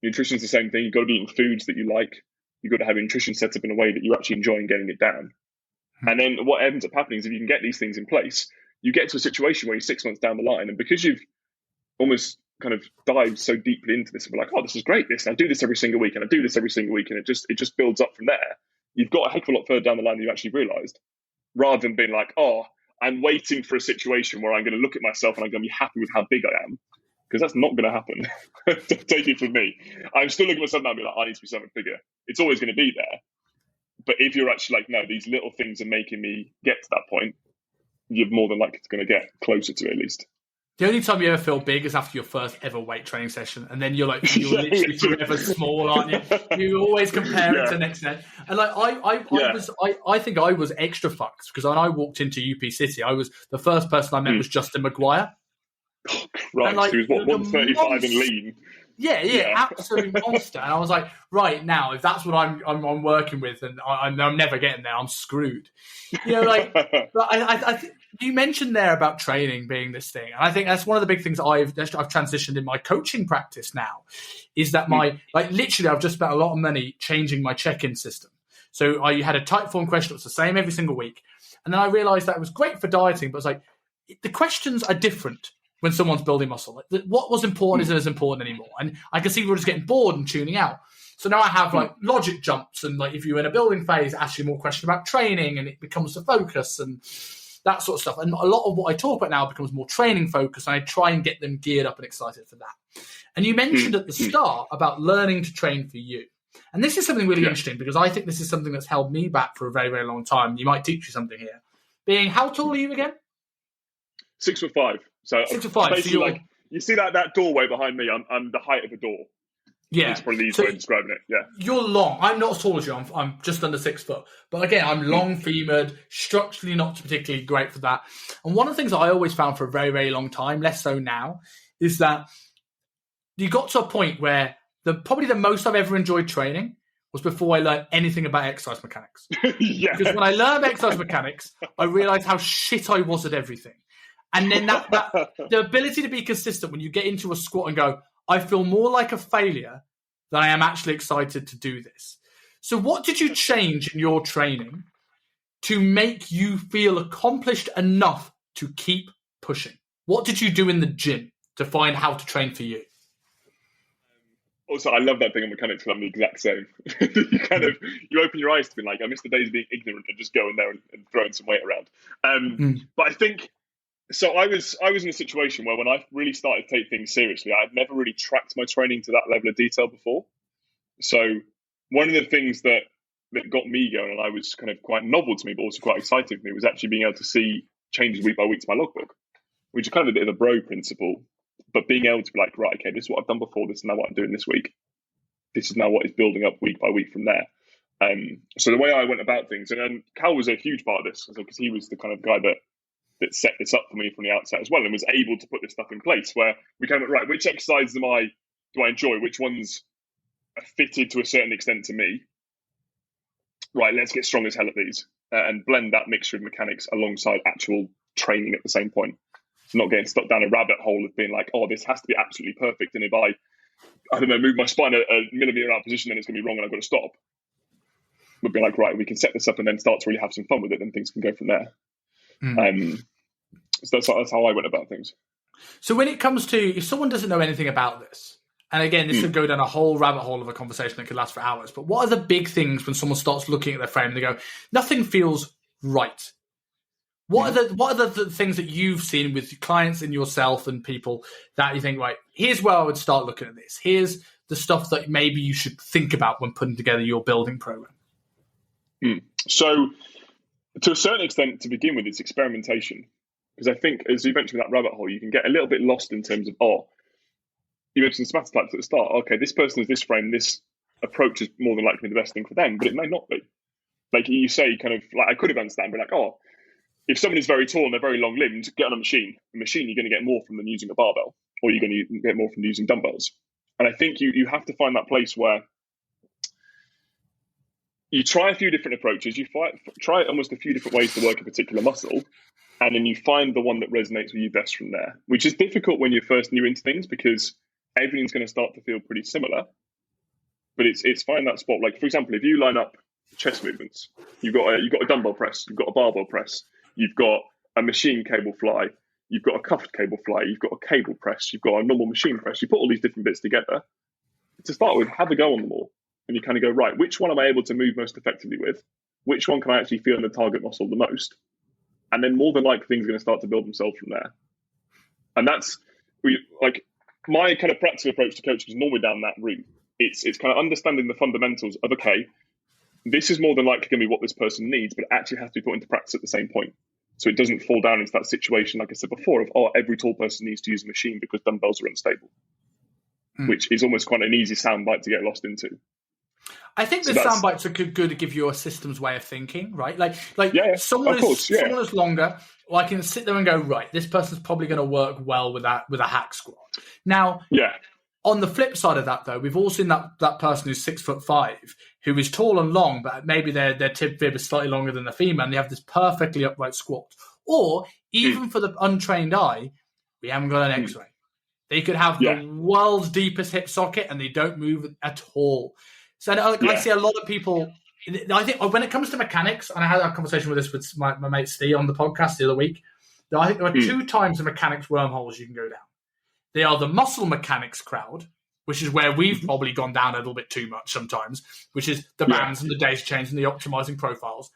nutrition is the same thing. You've got to be eating foods that you like. You've got to have nutrition set up in a way that you actually enjoy and getting it down. And then what ends up happening is if you can get these things in place, you get to a situation where you're 6 months down the line, and because you've almost kind of dived so deeply into this and be like, oh, this is great, I do this every single week, and I do this every single week, and it just builds up from there. You've got a heck of a lot further down the line than you actually realised, rather than being like, oh, I'm waiting for a situation where I'm going to look at myself and I'm going to be happy with how big I am. Because that's not going to happen. Take it from me. I'm still looking at myself now and be like, I need to be something bigger. It's always going to be there. But if you're actually like, no, these little things are making me get to that point, you're more than likely going to get closer to it at least. The only time you ever feel big is after your first ever weight training session. And then you're literally forever small, aren't you? You always compare it to the next day. And like I think I was extra fucked because when I walked into UP City, the first person I met was Justin McGuire. Oh, Christ, he was 135 and lean. Yeah, absolute monster. And I was like, right now, if that's what I'm working with, and I'm never getting there, I'm screwed. But I think you mentioned there about training being this thing, and I think that's one of the big things I've transitioned in my coaching practice now, is that literally I've just spent a lot of money changing my check-in system. So I had a type form question that was the same every single week, and then I realised that it was great for dieting, but it's like the questions are different when someone's building muscle. Like, what was important isn't as important anymore. And I can see people just getting bored and tuning out. So now I have logic jumps, and if you're in a building phase, ask you more questions about training, and it becomes the focus and that sort of stuff. And a lot of what I talk about now becomes more training focused, and I try and get them geared up and excited for that. And you mentioned at the start about learning to train for you. And this is something really interesting, because I think this is something that's held me back for a very, very long time. You might teach you something here. Being, how tall are you again? 6'5". So 6'5". Basically, so you see that doorway behind me? I'm the height of a door. Yeah, it's probably the easiest way of describing it. Yeah, you're long. I'm not as tall as you. I'm just under 6 foot. But again, I'm long-femored, structurally not particularly great for that. And one of the things that I always found for a very, very long time, less so now, is that you got to a point where probably the most I've ever enjoyed training was before I learned anything about exercise mechanics. Because when I learned exercise mechanics, I realized how shit I was at everything. And then that the ability to be consistent when you get into a squat and go, I feel more like a failure than I am actually excited to do this. So what did you change in your training to make you feel accomplished enough to keep pushing? What did you do in the gym to find how to train for you? Also, I love that thing on mechanics club. I'm the exact same. You open your eyes to be like, I miss the days of being ignorant and just going there and throwing some weight around. But I think so. I was in a situation where when I really started to take things seriously, I'd never really tracked my training to that level of detail before. So one of the things that got me going, and I was kind of quite novel to me, but also quite exciting for me, was actually being able to see changes week by week to my logbook, which is kind of a bit of a bro principle. But being able to be like, right, okay, this is what I've done before, this is now what I'm doing this week. This is now what is building up week by week from there. So the way I went about things, and Cal was a huge part of this, because he was the kind of guy that set this up for me from the outset as well, and was able to put this stuff in place where we came up, right, which exercises do I enjoy? Which ones are fitted to a certain extent to me? Right, let's get strong as hell at these and blend that mixture of mechanics alongside actual training at the same point. So not getting stuck down a rabbit hole of being like, oh, this has to be absolutely perfect. And if I don't know, move my spine a millimeter out of position, then it's going to be wrong and I've got to stop. We'd be like, right, we can set this up and then start to really have some fun with it, and things can go from there. So that's how I went about things. So when it comes to, if someone doesn't know anything about this, and again, this could go down a whole rabbit hole of a conversation that could last for hours, but what are the big things when someone starts looking at their frame and they go, nothing feels right? What are the things that you've seen with clients and yourself and people that you think, right, here's where I would start looking at this. Here's the stuff that maybe you should think about when putting together your building program. So to a certain extent, to begin with, it's experimentation. Because I think, as you mentioned with that rabbit hole, you can get a little bit lost in terms of, you mentioned somatotypes at the start. Okay, this person has this frame, this approach is more than likely the best thing for them, but it may not be. Like you say, kind of like, I could have understand, but like, if someone is very tall and they're very long limbed, get on a machine. A machine, you're going to get more from than using a barbell, or you're going to get more from using dumbbells. And I think you have to find that place where you try a few different approaches. You try almost a few different ways to work a particular muscle, and then you find the one that resonates with you best from there, which is difficult when you're first new into things because everything's going to start to feel pretty similar. But it's find that spot. Like, for example, if you line up chest movements, you've got a dumbbell press, you've got a barbell press, you've got a machine cable fly, you've got a cuffed cable fly, you've got a cable press, you've got a normal machine press. You put all these different bits together. To start with, have a go on them all. And you kind of go, right, which one am I able to move most effectively with? Which one can I actually feel in the target muscle the most? And then more than likely, things are going to start to build themselves from there. And that's like my kind of practical approach to coaching is normally down that route. It's kind of understanding the fundamentals of, okay, this is more than likely going to be what this person needs, but it actually has to be put into practice at the same point. So it doesn't fall down into that situation, like I said before, of, every tall person needs to use a machine because dumbbells are unstable, which is almost quite an easy soundbite to get lost into. I think the sound bites are good to give you a systems way of thinking, right? Like someone is longer, well, I can sit there and go, right, this person's probably going to work well with a hack squat. Now, on the flip side of that, though, we've all seen that person who's 6'5", who is tall and long, but maybe their tib fib is slightly longer than the female, and they have this perfectly upright squat. Or even for the untrained eye, we haven't got an X-ray. They could have the world's deepest hip socket, and they don't move at all. So I see a lot of people. I think when it comes to mechanics, and I had a conversation with this with my mate Steve on the podcast the other week. I think there are two times the mechanics wormholes you can go down. They are the muscle mechanics crowd, which is where we've probably gone down a little bit too much sometimes, which is the bands and the data chains and the optimizing profiles.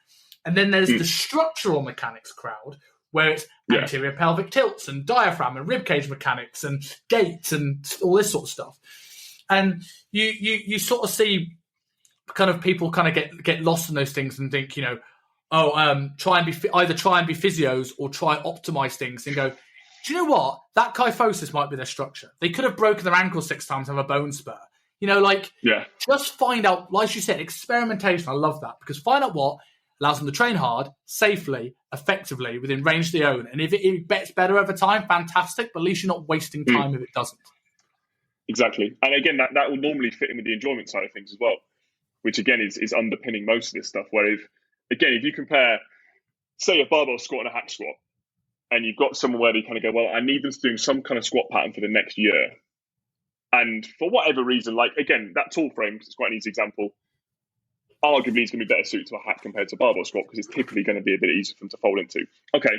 And then there's the structural mechanics crowd, where it's anterior pelvic tilts and diaphragm and ribcage mechanics and gaits and all this sort of stuff. And you sort of see kind of people kind of get lost in those things and think, try and be physios or try optimize things and go, do you know what? That kyphosis might be their structure. They could have broken their ankle 6 times and have a bone spur. Just find out, like you said, experimentation. I love that, because find out what allows them to train hard, safely, effectively, within range they own. And if it gets better over time, fantastic, but at least you're not wasting time if it doesn't. Exactly. And again, that will normally fit in with the enjoyment side of things as well, which again is underpinning most of this stuff. Where if you compare, say, a barbell squat and a hack squat, and you've got someone where they kind of go, well, I need them to do some kind of squat pattern for the next year. And for whatever reason, like, again, that tall frame is quite an easy example. Arguably, it's going to be better suited to a hack compared to a barbell squat because it's typically going to be a bit easier for them to fold into. Okay,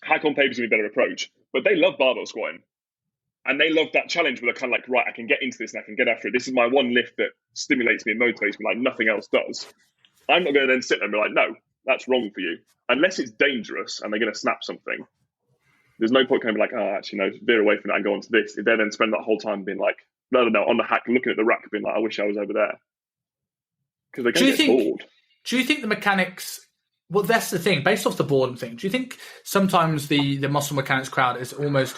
hack on paper is going to be a better approach, but they love barbell squatting. And they love that challenge where they're kind of like, right, I can get into this and I can get after it. This is my one lift that stimulates me and motivates me like nothing else does. I'm not going to then sit there and be like, no, that's wrong for you. Unless it's dangerous and they're going to snap something, there's no point kind of like, oh, actually, no, veer away from that and go on to this. If they then spend that whole time being like, no, on the hack, looking at the rack, being like, I wish I was over there. Because they're going to get bored. Do you think the mechanics... Well, that's the thing. Based off the boredom thing, do you think sometimes the muscle mechanics crowd has almost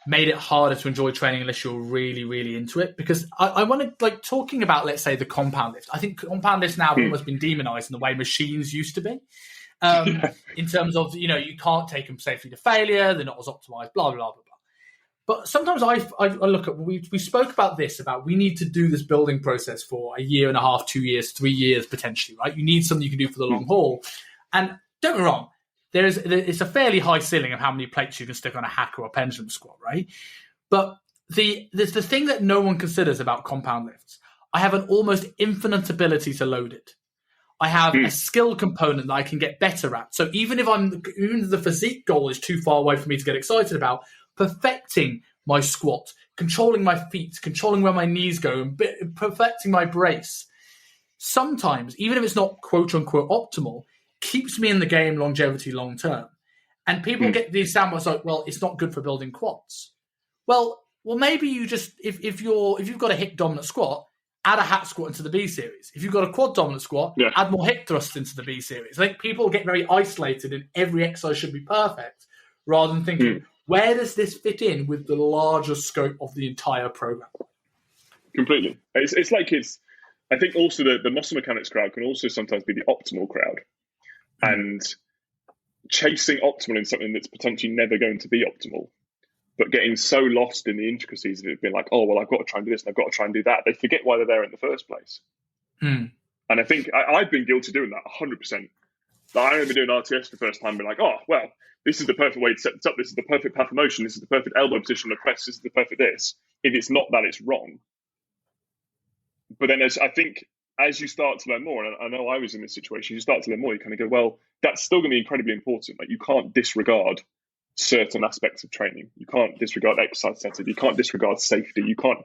made it harder to enjoy training unless you're really, really into it? Because I want to, like, talking about, let's say, the compound lift. I think compound lifts now have almost been demonized in the way machines used to be. In terms of, you can't take them safely to failure. They're not as optimized, blah, blah, blah, blah. But sometimes I look at, we spoke about this, about we need to do this building process for a year and a half, 2 years, 3 years, potentially, right? You need something you can do for the long haul. And don't get me wrong, it's a fairly high ceiling of how many plates you can stick on a hack or a pendulum squat, right? But there's the thing that no one considers about compound lifts. I have an almost infinite ability to load it. I have a skill component that I can get better at. So even if the physique goal is too far away for me to get excited about, perfecting my squat, controlling my feet, controlling where my knees go, and perfecting my brace, sometimes, even if it's not quote unquote optimal, keeps me in the game longevity long term. And people get these soundbites like, well, it's not good for building quads. Well, maybe you just, if you've got a hip dominant squat, add a hack squat into the B series. If you've got a quad dominant squat, add more hip thrusts into the B series. I think people get very isolated and every exercise should be perfect rather than thinking, where does this fit in with the larger scope of the entire program? Completely. I think also the muscle mechanics crowd can also sometimes be the optimal crowd. And chasing optimal in something that's potentially never going to be optimal, but getting so lost in the intricacies of it, being like, oh, well, I've got to try and do this and I've got to try and do that. They forget why they're there in the first place. And I think I've been guilty of doing that 100%. Like, I remember doing RTS the first time, being like, oh, well, this is the perfect way to set this up. This is the perfect path of motion. This is the perfect elbow position on the press. This is the perfect this. If it's not that, it's wrong. But then as you start to learn more, and I know I was in this situation, you start to learn more, you kind of go, well, that's still going to be incredibly important. Like, you can't disregard certain aspects of training. You can't disregard exercise setup. You can't disregard safety. You can't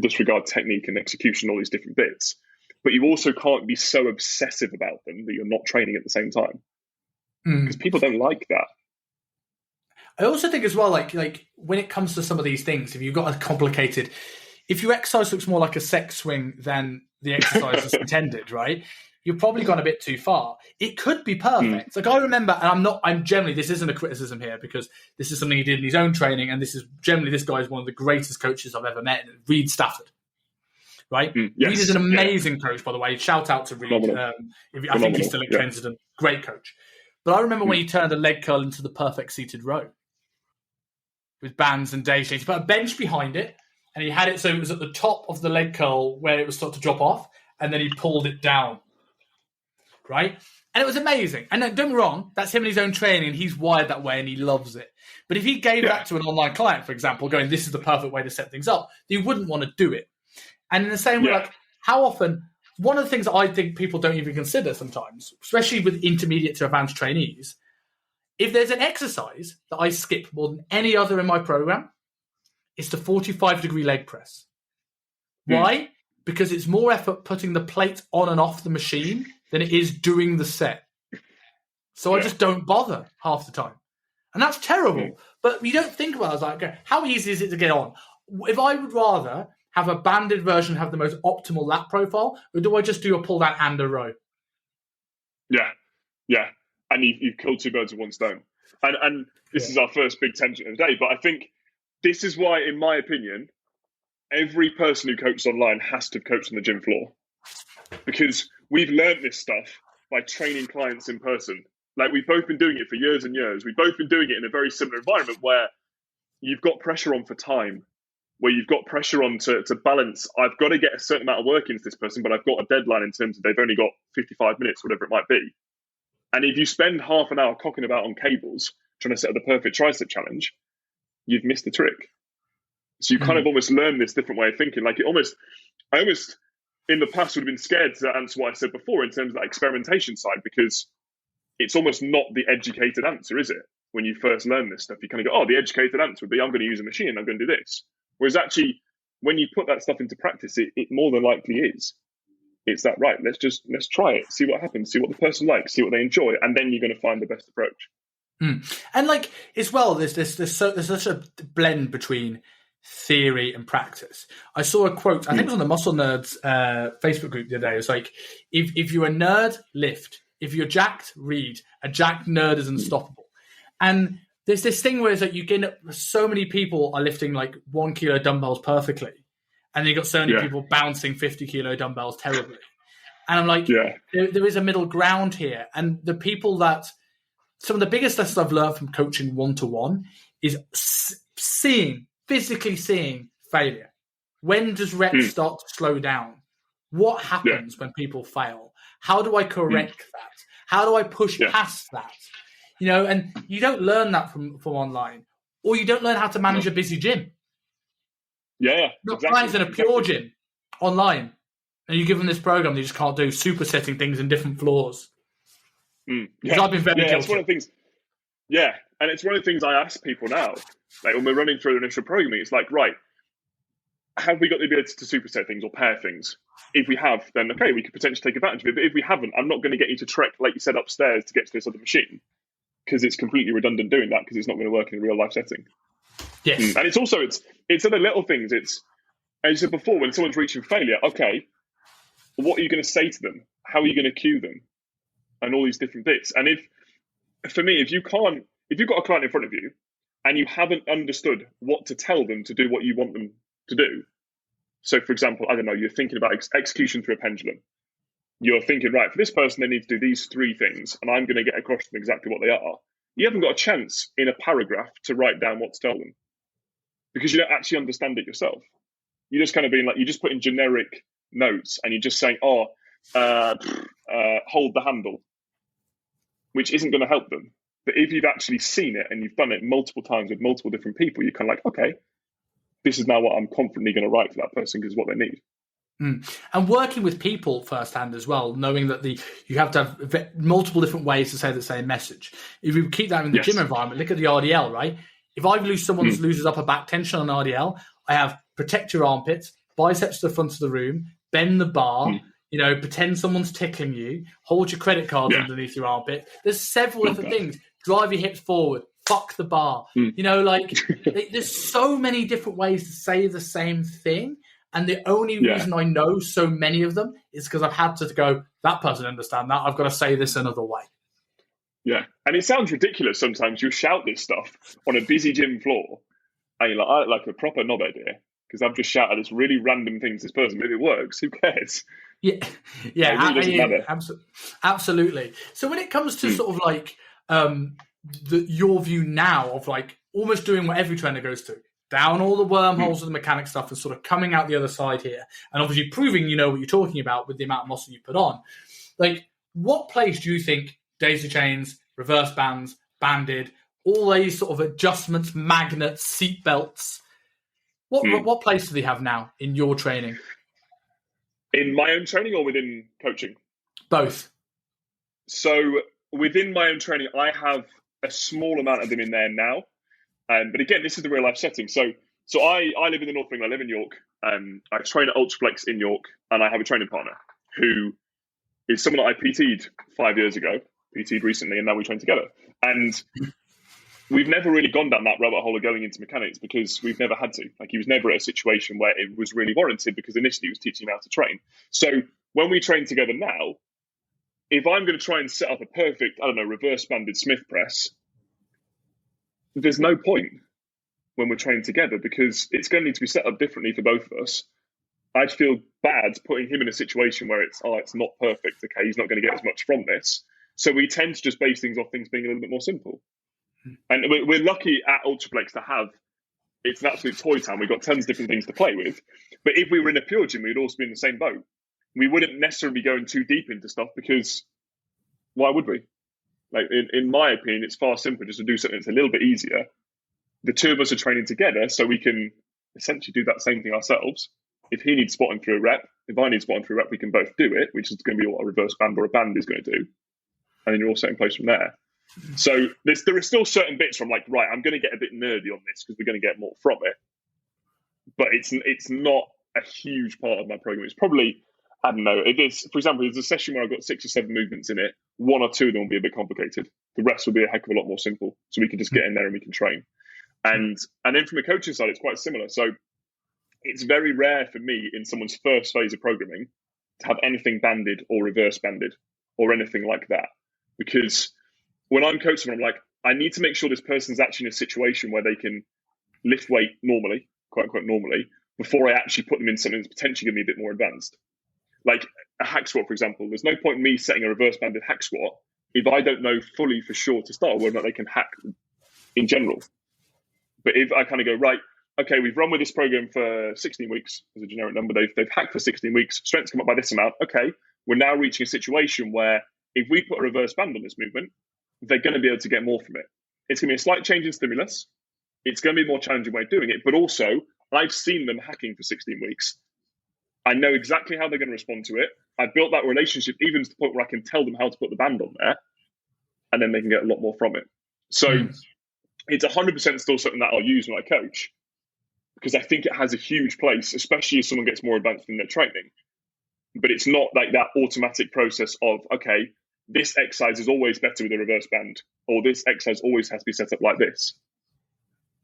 disregard technique and execution, all these different bits. But you also can't be so obsessive about them that you're not training at the same time. Because people don't like that. I also think as well, like when it comes to some of these things, if you've got a complicated... If your exercise looks more like a sex swing than the exercise is intended, right? You've probably gone a bit too far. It could be perfect. Like, I remember, and I'm generally, this isn't a criticism here because this is something he did in his own training, and this guy is one of the greatest coaches I've ever met, Reed Stafford, right? Yes. Reed is an amazing coach, by the way. Shout out to Reed. I think he's still at Kensington. Great coach. But I remember when he turned a leg curl into the perfect seated row with bands and day shades. He put a bench behind it, and he had it so it was at the top of the leg curl where it was starting to drop off, and then he pulled it down, right? And it was amazing. And don't get me wrong, that's him in his own training, and he's wired that way, and he loves it. But if he gave that to an online client, for example, going, this is the perfect way to set things up, they wouldn't want to do it. And in the same way, like, how often, one of the things that I think people don't even consider sometimes, especially with intermediate to advanced trainees, if there's an exercise that I skip more than any other in my program, it's the 45-degree leg press. Why? Because it's more effort putting the plate on and off the machine than it is doing the set. So I just don't bother half the time. And that's terrible. But you don't think about it as like, okay, how easy is it to get on? If I would rather have a banded version have the most optimal lat profile, or do I just do a pull down and a row? Yeah. And you've killed two birds with one stone. And this is our first big tangent of the day, but I think this is why, in my opinion, every person who coaches online has to coach on the gym floor. Because we've learned this stuff by training clients in person. Like, we've both been doing it for years and years. We've both been doing it in a very similar environment where you've got pressure on for time, where you've got pressure on to balance. I've got to get a certain amount of work into this person, but I've got a deadline in terms of they've only got 55 minutes, whatever it might be. And if you spend half an hour cocking about on cables, trying to set up the perfect tricep challenge, you've missed the trick. So you kind of almost learn this different way of thinking. Like, I almost in the past would have been scared to answer what I said before in terms of that experimentation side, because it's almost not the educated answer, is it? when you first learn this stuff. You kind of go, oh, the educated answer would be, I'm going to use a machine, I'm going to do this. Whereas actually, when you put that stuff into practice, it more than likely is. It's that, right, let's try it, see what happens, see what the person likes, see what they enjoy, and then you're going to find the best approach. And like as well, there's such a blend between theory and practice. I saw a quote, I think it was on the Muscle Nerds Facebook group the other day. It was like, if you're a nerd, lift. If you're jacked, read. A jacked nerd is unstoppable. And there's this thing where it's like you get so many people are lifting like 1 kilo dumbbells perfectly, and you've got so many people bouncing 50 kilo dumbbells terribly. And I'm like, there is a middle ground here. And the people that some of the biggest lessons I've learned from coaching one-to-one is physically seeing failure. When does reps start to slow down? What happens when people fail? How do I correct that? How do I push past that? You know, and you don't learn that from online, or you don't learn how to manage a busy gym. Not clients in a pure gym online, and you give them this program, they just can't do supersetting things in different floors. Because I've been very guilty. It's one of the things. Yeah, and it's one of the things I ask people now. Like when we're running through the initial programming, it's like, right, have we got the ability to superset things or pair things? If we have, then okay, we could potentially take advantage of it. But if we haven't, I'm not going to get you to trek, like you said, upstairs to get to this other machine, because it's completely redundant doing that, because it's not going to work in a real life setting. Yes. And it's also, it's other little things. It's, as you said before, when someone's reaching failure, okay, what are you going to say to them? How are you going to cue them? And all these different bits. And for me, if you've got a client in front of you and you haven't understood what to tell them to do what you want them to do. So for example, I don't know, you're thinking about execution through a pendulum. You're thinking, right, for this person, they need to do these 3 things, and I'm going to get across to them exactly what they are. You haven't got a chance in a paragraph to write down what to tell them, because you don't actually understand it yourself. You're just kind of being like, you just put in generic notes, and you're just saying, hold the handle, which isn't going to help them. But if you've actually seen it and you've done it multiple times with multiple different people, you're kind of like, okay, this is now what I'm confidently going to write for that person because it's what they need. And working with people firsthand as well, knowing that you have to have multiple different ways to say the same message. If you keep that in the gym environment, look at the RDL, right? If I lose someone who loses upper back tension on RDL, I have protect your armpits, biceps to the front of the room, bend the bar, you know, pretend someone's tickling you, hold your credit cards underneath your armpit. There's several different things. Drive your hips forward, fuck the bar. You know, like there's so many different ways to say the same thing. And the only reason I know so many of them is because I've had to go, that person understand that. I've got to say this another way. Yeah. And it sounds ridiculous sometimes. You shout this stuff on a busy gym floor and you're like, I look like a proper knobhead here because I've just shouted this really random thing to this person. But if it works, who cares? Yeah. It really absolutely. So when it comes to sort of like your view now of like almost doing what every trainer goes to, down all the wormholes of the mechanic stuff and sort of coming out the other side here, and obviously proving you know what you're talking about with the amount of muscle you put on. Like, what place do you think daisy chains, reverse bands, banded, all these sort of adjustments, magnets, seat belts, what place do they have now in your training? In my own training or within coaching? Both. So within my own training, I have a small amount of them in there now. But again, this is the real life setting. So I live in the North of England. I live in York. I train at Ultraflex in York, and I have a training partner who is someone that I PT'd 5 years ago, PT'd recently, and now we train together. And we've never really gone down that rabbit hole of going into mechanics because we've never had to. Like, he was never at a situation where it was really warranted because initially he was teaching me how to train. So when we train together now, if I'm going to try and set up a perfect, reverse banded Smith press, there's no point when we're training together because it's going to need to be set up differently for both of us. I'd feel bad putting him in a situation where it's not perfect. Okay, he's not going to get as much from this. So we tend to just base things off things being a little bit more simple. And we're lucky at Ultraflex to have, it's an absolute toy town. We've got tons of different things to play with. But if we were in a pure gym, we'd also be in the same boat. We wouldn't necessarily be going too deep into stuff because why would we? Like, in my opinion, it's far simpler just to do something that's a little bit easier. The two of us are training together, so we can essentially do that same thing ourselves. If he needs spotting through a rep, if I need spotting through a rep, we can both do it, which is going to be what a reverse band or a band is going to do. And then you're all set in place from there. So there are still certain bits where I'm like, right, I'm going to get a bit nerdy on this because we're going to get more from it. But it's not a huge part of my program. It's probably, I don't know, it is, for example, there's a session where I've got 6 or 7 movements in it. 1 or 2 of them will be a bit complicated. The rest will be a heck of a lot more simple. So we can just get in there and we can train. And then from a coaching side, it's quite similar. So it's very rare for me in someone's first phase of programming to have anything banded or reverse banded or anything like that. Because when I'm coaching, I'm like, I need to make sure this person's actually in a situation where they can lift weight normally, quote unquote normally, before I actually put them in something that's potentially going to be a bit more advanced. Like a hack squat, for example. There's no point in me setting a reverse banded hack squat if I don't know fully for sure to start whether or not they can hack in general. But if I kind of go, right, okay, we've run with this program for 16 weeks as a generic number. They've hacked for 16 weeks. Strengths come up by this amount. Okay, we're now reaching a situation where if we put a reverse band on this movement, they're going to be able to get more from it. It's going to be a slight change in stimulus. It's going to be a more challenging way of doing it. But also, I've seen them hacking for 16 weeks. I know exactly how they're going to respond to it. I built that relationship even to the point where I can tell them how to put the band on there, and then they can get a lot more from it. So it's 100% still something that I'll use when I coach, because I think it has a huge place, especially as someone gets more advanced in their training. But it's not like that automatic process of, okay, this exercise is always better with a reverse band, or this exercise always has to be set up like this.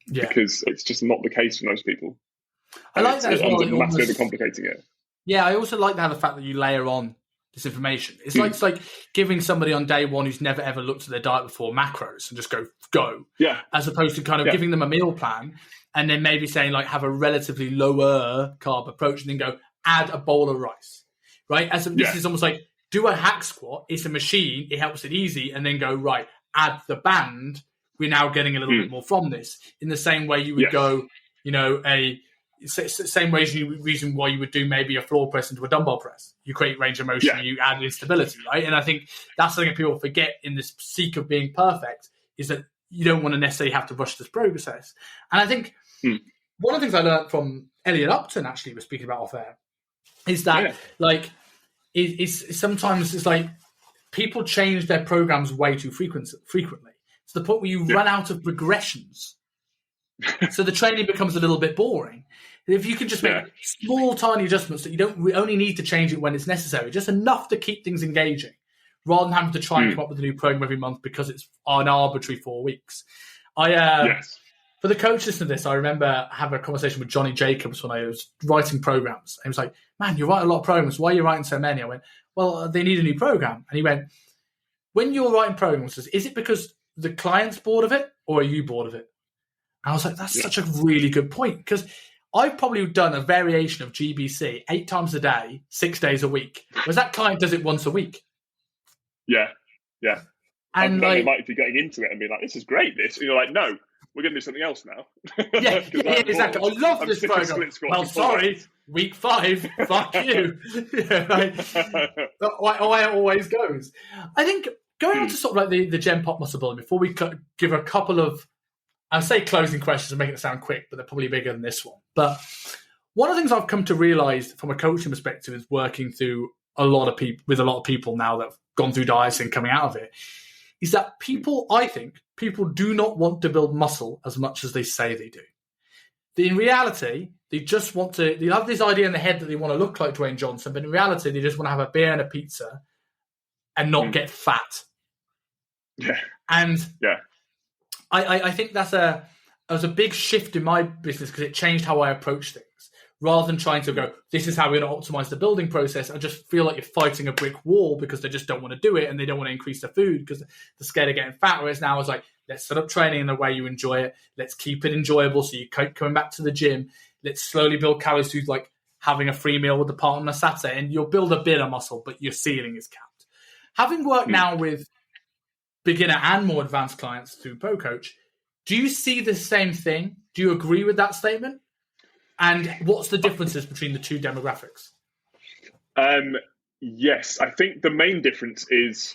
Yeah. Because it's just not the case for most people. I like that as well. It ends up massively overcomplicating it. Yeah, I also like the fact that you layer on this information. It's like giving somebody on day one who's never ever looked at their diet before macros and just go. Yeah. As opposed to kind of giving them a meal plan and then maybe saying like have a relatively lower carb approach and then go add a bowl of rice, right? This is almost like do a hack squat. It's a machine. It helps it easy, and then go right. Add the band. We're now getting a little bit more from this. In the same way you would go, same reason why you would do maybe a floor press into a dumbbell press. You create range of motion, you add instability, right? And I think that's something people forget in this seek of being perfect is that you don't want to necessarily have to rush this process. And I think one of the things I learned from Elliot Upton, actually, was speaking about off air, is that sometimes it's like people change their programs way too frequently. To the point where you run out of progressions. So the training becomes a little bit boring. If you can just make small, tiny adjustments that we only need to change it when it's necessary, just enough to keep things engaging, rather than having to try and come up with a new program every month because it's an arbitrary 4 weeks. For the coaches of this, I remember having a conversation with Johnny Jacobs when I was writing programs. And he was like, man, you write a lot of programs. Why are you writing so many? I went, well, they need a new program. And he went, when you're writing programs, is it because the client's bored of it or are you bored of it? And I was like, that's such a really good point, because I've probably done a variation of GBC 8 times a day, 6 days a week, whereas that client does it once a week. Yeah. And they might be getting into it and be like, this is great, this. And you're like, no, we're going to do something else now. Exactly. I love this program. Well, sorry, week 5, fuck you. Why it always goes. I think going on to sort of like the Gen Pop muscle building, before we give a couple of, I'll say closing questions and making it sound quick, but they're probably bigger than this one. But one of the things I've come to realize from a coaching perspective is working through a lot of people now that have gone through dieting coming out of it, is that I think people do not want to build muscle as much as they say they do. In reality, they have this idea in their head that they want to look like Dwayne Johnson, but in reality, they just want to have a beer and a pizza and not get fat. Yeah. And I think that was a big shift in my business because it changed how I approach things. Rather than trying to go, this is how we're going to optimize the building process, I just feel like you're fighting a brick wall because they just don't want to do it and they don't want to increase the food because they're scared of getting fat. Whereas now I was like, let's set up training in the way you enjoy it. Let's keep it enjoyable so you keep coming back to the gym. Let's slowly build calories through like having a free meal with the partner on a Saturday, and you'll build a bit of muscle, but your ceiling is capped. Having worked now with beginner and more advanced clients through Pro Coach, do you see the same thing? Do you agree with that statement? And what's the differences between the two demographics? Yes, I think the main difference is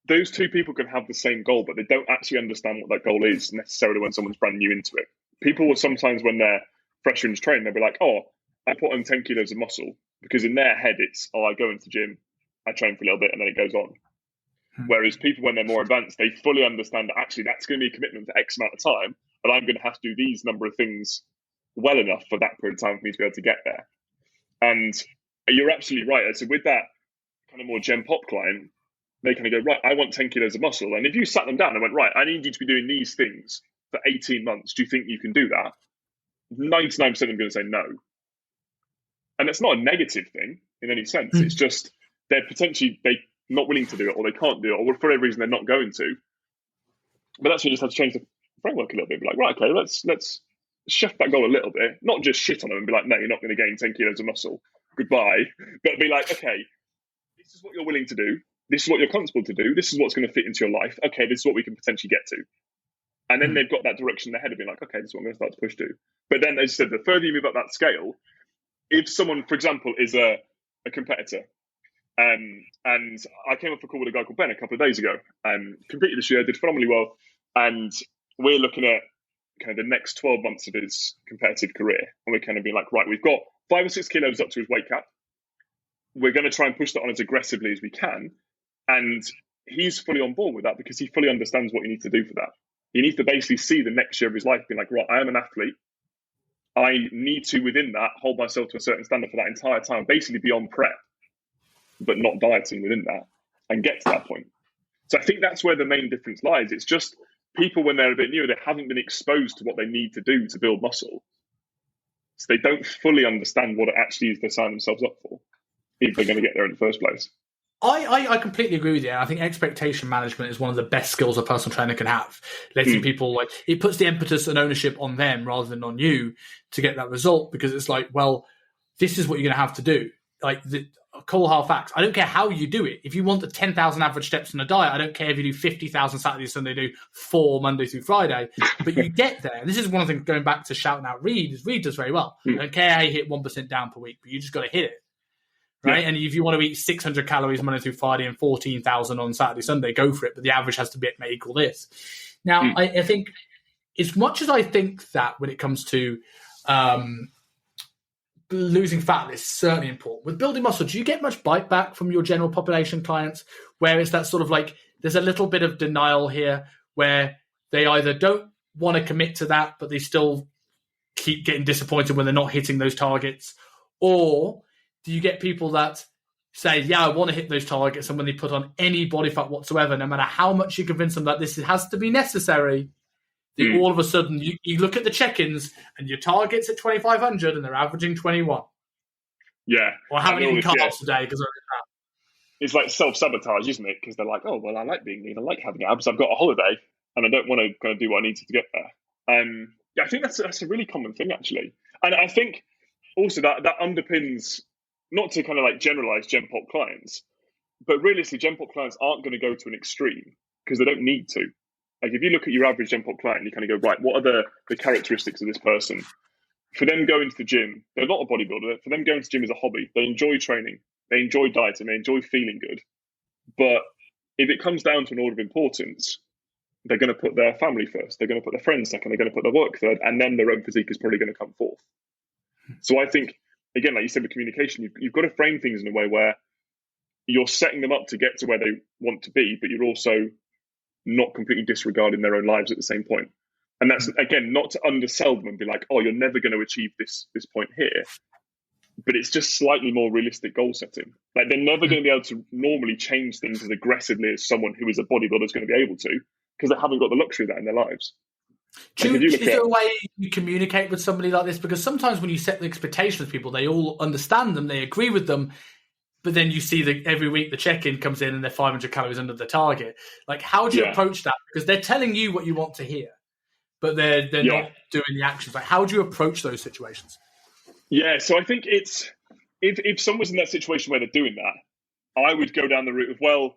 those two people can have the same goal, but they don't actually understand what that goal is necessarily when someone's brand new into it. People will sometimes, when they're fresh into training, they'll be like, oh, I put on 10 kilos of muscle, because in their head it's, oh, I go into the gym, I train for a little bit, and then it goes on. Whereas people, when they're more advanced, they fully understand that actually that's going to be a commitment for X amount of time, but I'm going to have to do these number of things well enough for that period of time for me to be able to get there. And you're absolutely right. So with that kind of more Gen Pop client, they kind of go, right, I want 10 kilos of muscle. And if you sat them down and went, right, I need you to be doing these things for 18 months, do you think you can do that? 99% of them are going to say no. And it's not a negative thing in any sense. It's just they're potentially not willing to do it, or they can't do it, or for any reason they're not going to. But that's when you just have to change the framework a little bit. Be like, right, okay, let's shift that goal a little bit. Not just shit on them and be like, no, you're not going to gain 10 kilos of muscle. Goodbye. But be like, okay, this is what you're willing to do. This is what you're comfortable to do. This is what's going to fit into your life. Okay, this is what we can potentially get to. And then they've got that direction in their head of being like, okay, this is what I'm going to start to push to. But then, as I said, the further you move up that scale, if someone, for example, is a competitor, and I came off a call with a guy called Ben a couple of days ago, competed this year, did phenomenally well, and we're looking at kind of the next 12 months of his competitive career, and we're kind of being like, right, we've got 5 or 6 kilos up to his weight cap. We're going to try and push that on as aggressively as we can, and he's fully on board with that because he fully understands what you need to do for that. You need to basically see the next year of his life being like, right, I am an athlete. I need to, within that, hold myself to a certain standard for that entire time, basically be on prep, but not dieting within that, and get to that point. So I think that's where the main difference lies. It's just people, when they're a bit newer, they haven't been exposed to what they need to do to build muscle. So they don't fully understand what it actually is they sign themselves up for, if they're going to get there in the first place. I completely agree with you. I think expectation management is one of the best skills a personal trainer can have. Letting people, like, it puts the impetus and ownership on them rather than on you to get that result, because it's like, well, this is what you're going to have to do. Like the cold hard facts. I don't care how you do it. If you want the 10,000 average steps in a diet, I don't care if you do 50,000 Saturday, Sunday, do 4 Monday through Friday, but you get there. And this is one of the things, going back to shouting out Reed, is Reed does very well. I don't care how you hit 1% down per week, but you just got to hit it. Right. Yeah. And if you want to eat 600 calories Monday through Friday and 14,000 on Saturday, Sunday, go for it. But the average has to be may equal this. Now, I think, as much as I think that when it comes to losing fat is certainly important, with building muscle, do you get much bite back from your general population clients, where it's that sort of like, there's a little bit of denial here where they either don't want to commit to that, but they still keep getting disappointed when they're not hitting those targets? Or do you get people that say, yeah, I want to hit those targets, and when they put on any body fat whatsoever, no matter how much you convince them that this has to be necessary, all of a sudden you look at the check-ins and your target's at 2,500 and they're averaging 21. Yeah. Or haven't eaten carbs today because of that. It's like self-sabotage, isn't it? Because they're like, oh, well, I like being lean, I like having abs, I've got a holiday, and I don't want to kind of do what I need to get there. Yeah, I think that's a really common thing, actually. And I think also that underpins, not to kind of like generalize Gen Pop clients, but realistically, Gen Pop clients aren't going to go to an extreme because they don't need to. Like, if you look at your average Gen Pop client, you kind of go, right, what are the characteristics of this person? For them going to the gym, they're not a bodybuilder. For them going to the gym is a hobby. They enjoy training. They enjoy dieting. They enjoy feeling good. But if it comes down to an order of importance, they're going to put their family first. They're going to put their friends second. They're going to put their work third. And then their own physique is probably going to come fourth. So I think, again, like you said with communication, you've got to frame things in a way where you're setting them up to get to where they want to be, but you're also not completely disregarding their own lives at the same point. And that's, again, not to undersell them and be like, oh, you're never going to achieve this point here. But it's just slightly more realistic goal setting. Like, they're never going to be able to normally change things as aggressively as someone who is a bodybuilder is going to be able to, because they haven't got the luxury of that in their lives. Is there a way you communicate with somebody like this? Because sometimes when you set the expectations with people, they all understand them, they agree with them, but then you see that every week the check-in comes in and they're 500 calories under the target. Like, how do you approach that? Because they're telling you what you want to hear, but they're not doing the actions. Like, how do you approach those situations? Yeah, so I think it's, if someone's in that situation where they're doing that, I would go down the route of, well,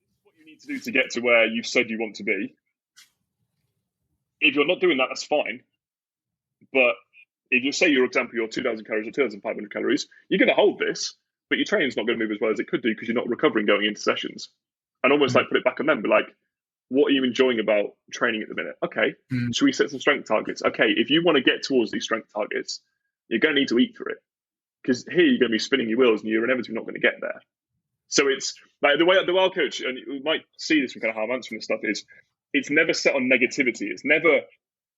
this is what you need to do to get to where you've said you want to be. If you're not doing that, that's fine. But if you say, for example, you're 2,000 calories or 2,500 calories, you're going to hold this, but your training's not going to move as well as it could do because you're not recovering going into sessions. And almost like put it back on them, but like, what are you enjoying about training at the minute? Okay, should we set some strength targets? Okay, if you want to get towards these strength targets, you're going to need to eat for it. Because here you're going to be spinning your wheels and you're inevitably not going to get there. So it's like the way I'll coach, and you might see this from kind of how I'm answering this stuff, is it's never set on negativity. It's never,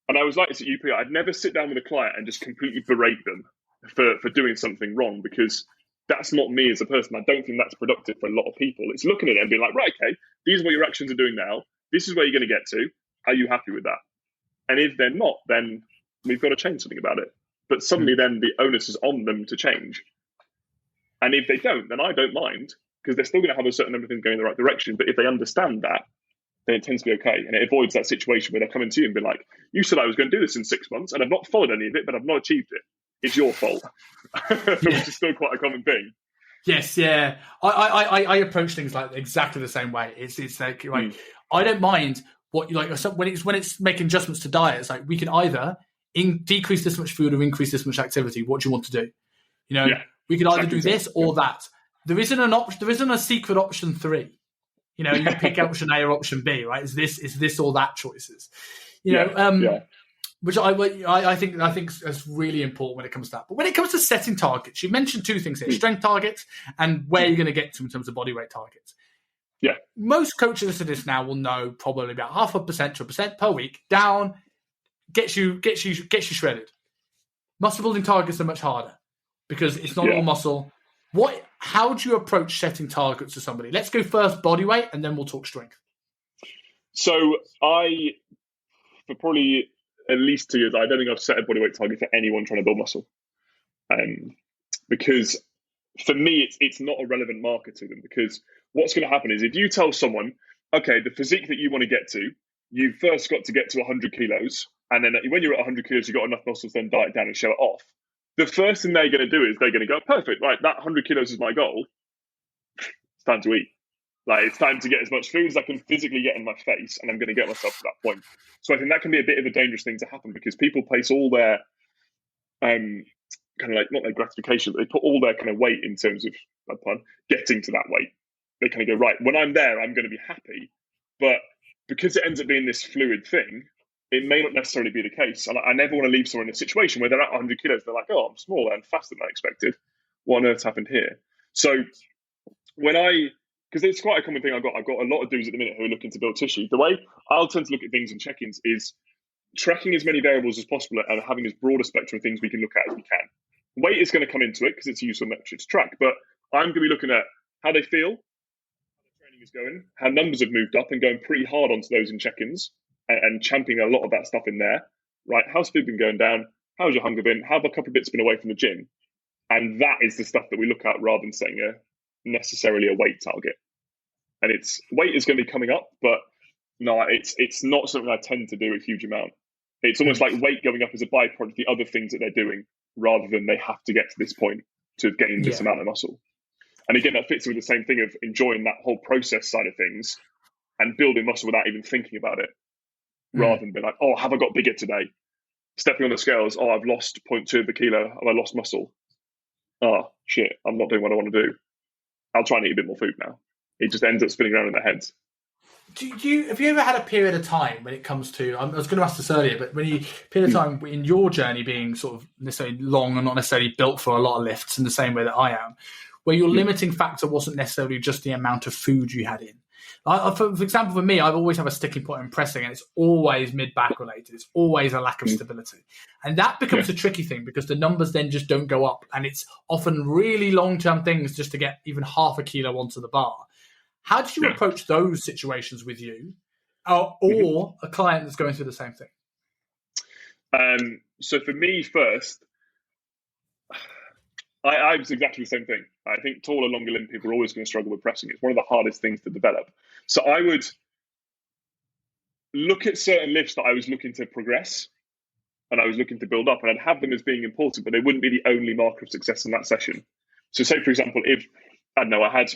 and I was like this at UP, I'd never sit down with a client and just completely berate them for doing something wrong, because that's not me as a person. I don't think that's productive for a lot of people. It's looking at it and being like, right, okay, these are what your actions are doing now. This is where you're going to get to. Are you happy with that? And if they're not, then we've got to change something about it. But suddenly then the onus is on them to change. And if they don't, then I don't mind, because they're still going to have a certain number of things going in the right direction. But if they understand that, then it tends to be okay. And it avoids that situation where they're coming to you and be like, you said I was going to do this in 6 months and I've not followed any of it, but I've not achieved it. It's your fault, which is still quite a common thing. Yes, yeah. I approach things like exactly the same way. It's like I don't mind what you like when it's making adjustments to diet. It's like we can either decrease this much food or increase this much activity. What do you want to do? We could either do this or that. There isn't an option. There isn't a secret option 3. You pick option A or option B, right? Is this or that choices? Which I think is really important when it comes to that. But when it comes to setting targets, you mentioned 2 things here: strength targets and where you're going to get to in terms of body weight targets. Yeah, most coaches to this now will know probably about 0.5% to 1% per week down gets you shredded. Muscle building targets are much harder because it's not all muscle. How do you approach setting targets to somebody? Let's go first body weight, and then we'll talk strength. So for probably at least 2 years, I don't think I've set a body weight target for anyone trying to build muscle, because for me it's not a relevant marker to them. Because what's going to happen is if you tell someone, okay, the physique that you want to get to, you first got to get to 100 kilos, and then when you're at 100 kilos, you've got enough muscles, then diet down and show it off. The first thing they're going to do is they're going to go, perfect, right, that 100 kilos is my goal. It's time to eat. Like, it's time to get as much food as I can physically get in my face, and I'm going to get myself to that point. So I think that can be a bit of a dangerous thing to happen, because people place all their kind of like, not their gratification, but they put all their kind of weight in terms of, that pun, getting to that weight. They kind of go, right, when I'm there, I'm going to be happy. But because it ends up being this fluid thing, it may not necessarily be the case. And I never want to leave someone in a situation where they're at 100 kilos. They're like, oh, I'm smaller and faster than I expected. What on earth's happened here? So because it's quite a common thing I've got a lot of dudes at the minute who are looking to build tissue. The way I'll tend to look at things in check-ins is tracking as many variables as possible and having as broad a spectrum of things we can look at as we can. Weight is going to come into it because it's a useful metric to track, but I'm going to be looking at how they feel, how the training is going, how numbers have moved up, and going pretty hard onto those in check-ins and championing a lot of that stuff in there. Right? How's food been going down? How's your hunger been? How have a couple of bits been away from the gym? And that is the stuff that we look at rather than setting necessarily a weight target. And weight is going to be coming up, but no, it's not something I tend to do a huge amount. It's almost like weight going up as a byproduct of the other things that they're doing, rather than they have to get to this point to gain this amount of muscle. And again, that fits with the same thing of enjoying that whole process side of things and building muscle without even thinking about it, rather than being like, oh, have I got bigger today? Stepping on the scales, oh, I've lost 0.2 of a kilo, have I lost muscle? Oh, shit, I'm not doing what I want to do. I'll try and eat a bit more food now. It just ends up spinning around in their heads. Have you ever had a period of time when it comes to, I was going to ask this earlier, but period of time in your journey being sort of necessarily long and not necessarily built for a lot of lifts in the same way that I am, where your limiting factor wasn't necessarily just the amount of food you had in? For example, for me, I've always have a sticking point in pressing, and it's always mid-back related. It's always a lack of stability. And that becomes a tricky thing because the numbers then just don't go up. And it's often really long-term things just to get even half a kilo onto the bar. How did you approach those situations with you or a client that's going through the same thing? So for me first, I was exactly the same thing. I think taller, longer limbed people are always going to struggle with pressing. It's one of the hardest things to develop. So I would look at certain lifts that I was looking to progress and I was looking to build up, and I'd have them as being important, but they wouldn't be the only marker of success in that session. So say, for example, if, I don't know, I had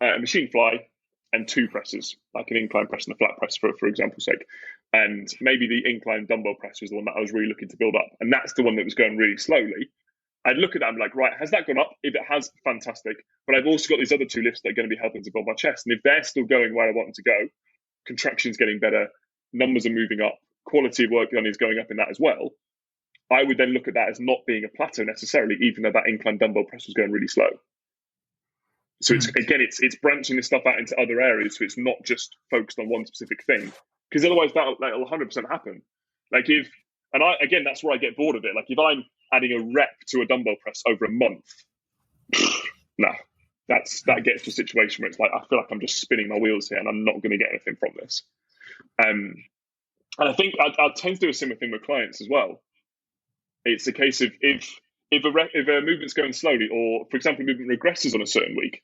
a machine fly and 2 presses, like an incline press and a flat press, for example's sake. And maybe the incline dumbbell press was the one that I was really looking to build up. And that's the one that was going really slowly. I'd look at that and be like, right, has that gone up? If it has, fantastic. But I've also got these other 2 lifts that are going to be helping to build my chest. And if they're still going where I want them to go, contraction's getting better, numbers are moving up, quality of work done is going up in that as well. I would then look at that as not being a plateau necessarily, even though that incline dumbbell press was going really slow. So it's branching this stuff out into other areas. So it's not just focused on one specific thing, because otherwise that'll 100% happen. Like that's where I get bored of it. Like if I'm adding a rep to a dumbbell press over a month, nah, that gets to a situation where it's like, I feel like I'm just spinning my wheels here and I'm not going to get anything from this. And I think I tend to do a similar thing with clients as well. It's a case of if a movement's going slowly, or for example, a movement regresses on a certain week,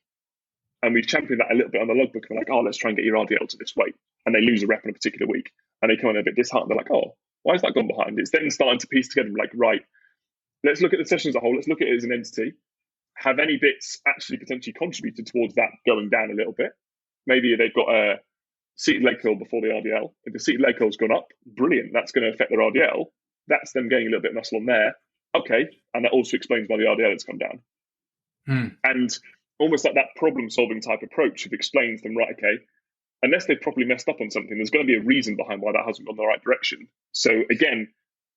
and we've championed that a little bit on the logbook, and we're like, oh, let's try and get your RDL to this weight, and they lose a rep in a particular week, and they come in a bit disheartened. They're like, oh, why has that gone behind? It's then starting to piece together, like, right, let's look at the session as a whole. Let's look at it as an entity. Have any bits actually potentially contributed towards that going down a little bit? Maybe they've got a seated leg curl before the RDL. If the seated leg curl's gone up, brilliant. That's going to affect their RDL. That's them getting a little bit of muscle on there. Okay. And that also explains why the RDL has come down. And almost like that problem-solving type approach, it explains them, right, okay, unless they've properly messed up on something, there's going to be a reason behind why that hasn't gone the right direction. So again,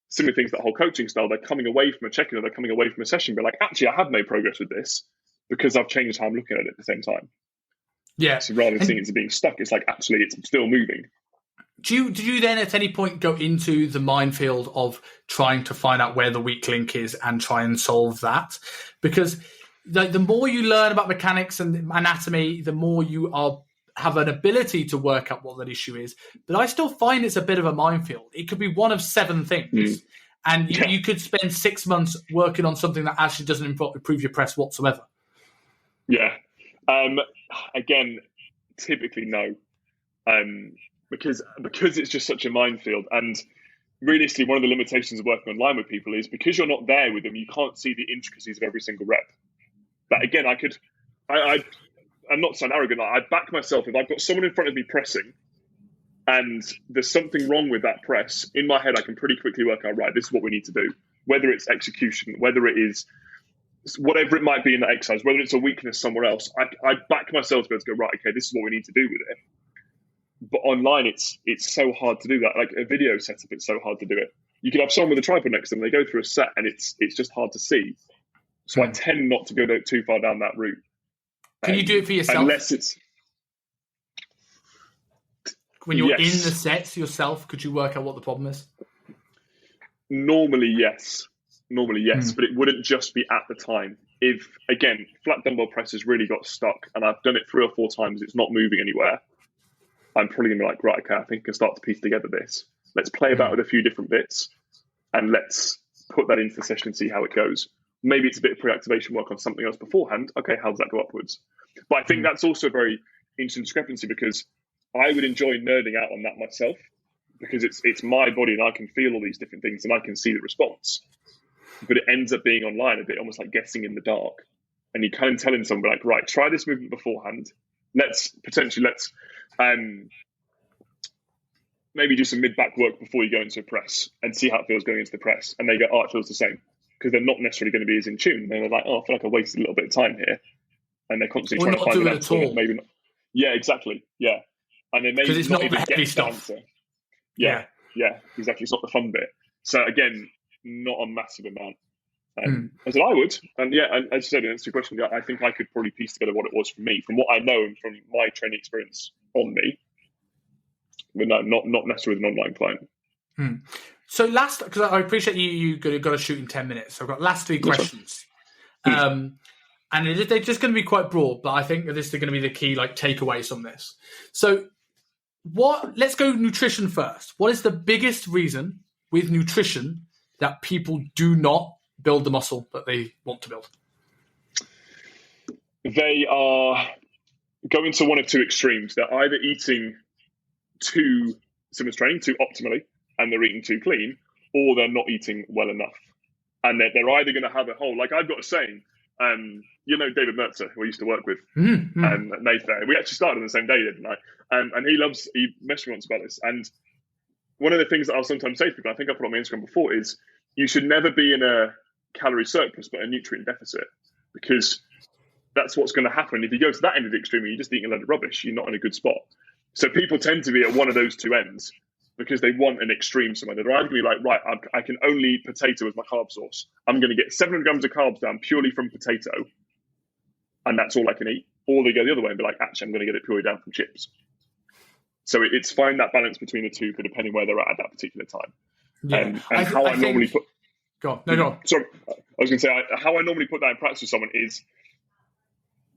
similar things, that whole coaching style, they're coming away from a check-in, or they're coming away from a session, but like, actually, I have made progress with this because I've changed how I'm looking at it at the same time. Yeah. So rather than seeing it as being stuck, it's like, actually, it's still moving. Did you then at any point go into the minefield of trying to find out where the weak link is and try and solve that? Because the more you learn about mechanics and anatomy, the more you have an ability to work out what that issue is. But I still find it's a bit of a minefield. It could be one of 7 things. And you could spend 6 months working on something that actually doesn't improve your press whatsoever. Yeah. Again, typically no. Because it's just such a minefield. And realistically, one of the limitations of working online with people is because you're not there with them, you can't see the intricacies of every single rep. But again, I'm not so arrogant. I back myself. If I've got someone in front of me pressing and there's something wrong with that press, in my head, I can pretty quickly work out, right, this is what we need to do. Whether it's execution, whether it is whatever it might be in that exercise, whether it's a weakness somewhere else, I back myself to be able to go, right, okay, this is what we need to do with it. But online, it's so hard to do that. Like a video setup, it's so hard to do it. You could have someone with a tripod next to them, they go through a set, and it's just hard to see. So I tend not to go too far down that route. Can you do it for yourself? Unless it's... When you're in the sets yourself, could you work out what the problem is? Normally, yes. But it wouldn't just be at the time. If, again, flat dumbbell press has really got stuck, and I've done it 3 or 4 times, it's not moving anywhere, I'm probably going to be like, right, okay, I think I can start to piece together this. Let's play about with a few different bits, and let's put that into the session and see how it goes. Maybe it's a bit of pre-activation work on something else beforehand. Okay, how does that go upwards? But I think that's also a very interesting discrepancy, because I would enjoy nerding out on that myself, because it's my body and I can feel all these different things and I can see the response. But it ends up being online a bit almost like guessing in the dark. And you kind of telling someone like, right, try this movement beforehand. Let's maybe do some mid-back work before you go into a press and see how it feels going into the press. And they go, oh, it feels the same. Because they're not necessarily going to be as in tune. They're like, oh, I feel like I wasted a little bit of time here. And they're constantly trying to find an answer. Maybe not. Yeah, exactly. Yeah. And then maybe it's not the heavy stuff. Yeah, exactly. It's not the fun bit. So again, not a massive amount. I said I would. And yeah, and as I said, in answer to your question, I think I could probably piece together what it was for me, from what I know and from my training experience on me. But no, not necessarily with an online client. So because I appreciate you got to shoot in 10 minutes. So I've got last 3 questions. And they're just going to be quite broad, but I think this is going to be the key takeaways on this. So let's go nutrition first. What is the biggest reason with nutrition that people do not build the muscle that they want to build? They are going to one of 2 extremes. They're either eating too stimulus training, too optimally, and they're eating too clean, or they're not eating well enough. And they're either going to have a whole, like I've got a saying, David Mertzer, who I used to work with at Mayfair. We actually started on the same day, didn't I? And he messaged me once about this. And one of the things that I'll sometimes say to people, I think I put on my Instagram before, is you should never be in a calorie surplus, but a nutrient deficit, because that's what's going to happen. If you go to that end of the extreme and you're just eating a load of rubbish, you're not in a good spot. So people tend to be at one of those 2 ends because they want an extreme somewhere. They're either going to be like, right, I can only eat potato as my carb source. I'm going to get 700 grams of carbs down purely from potato, and that's all I can eat. or they go the other way and be like, actually, I'm going to get it purely down from chips. So it's find that balance between the two for depending where they're at that particular time. Yeah. And how I normally put. Go on. No, go on. Sorry, I was going to say how I normally put that in practice with someone is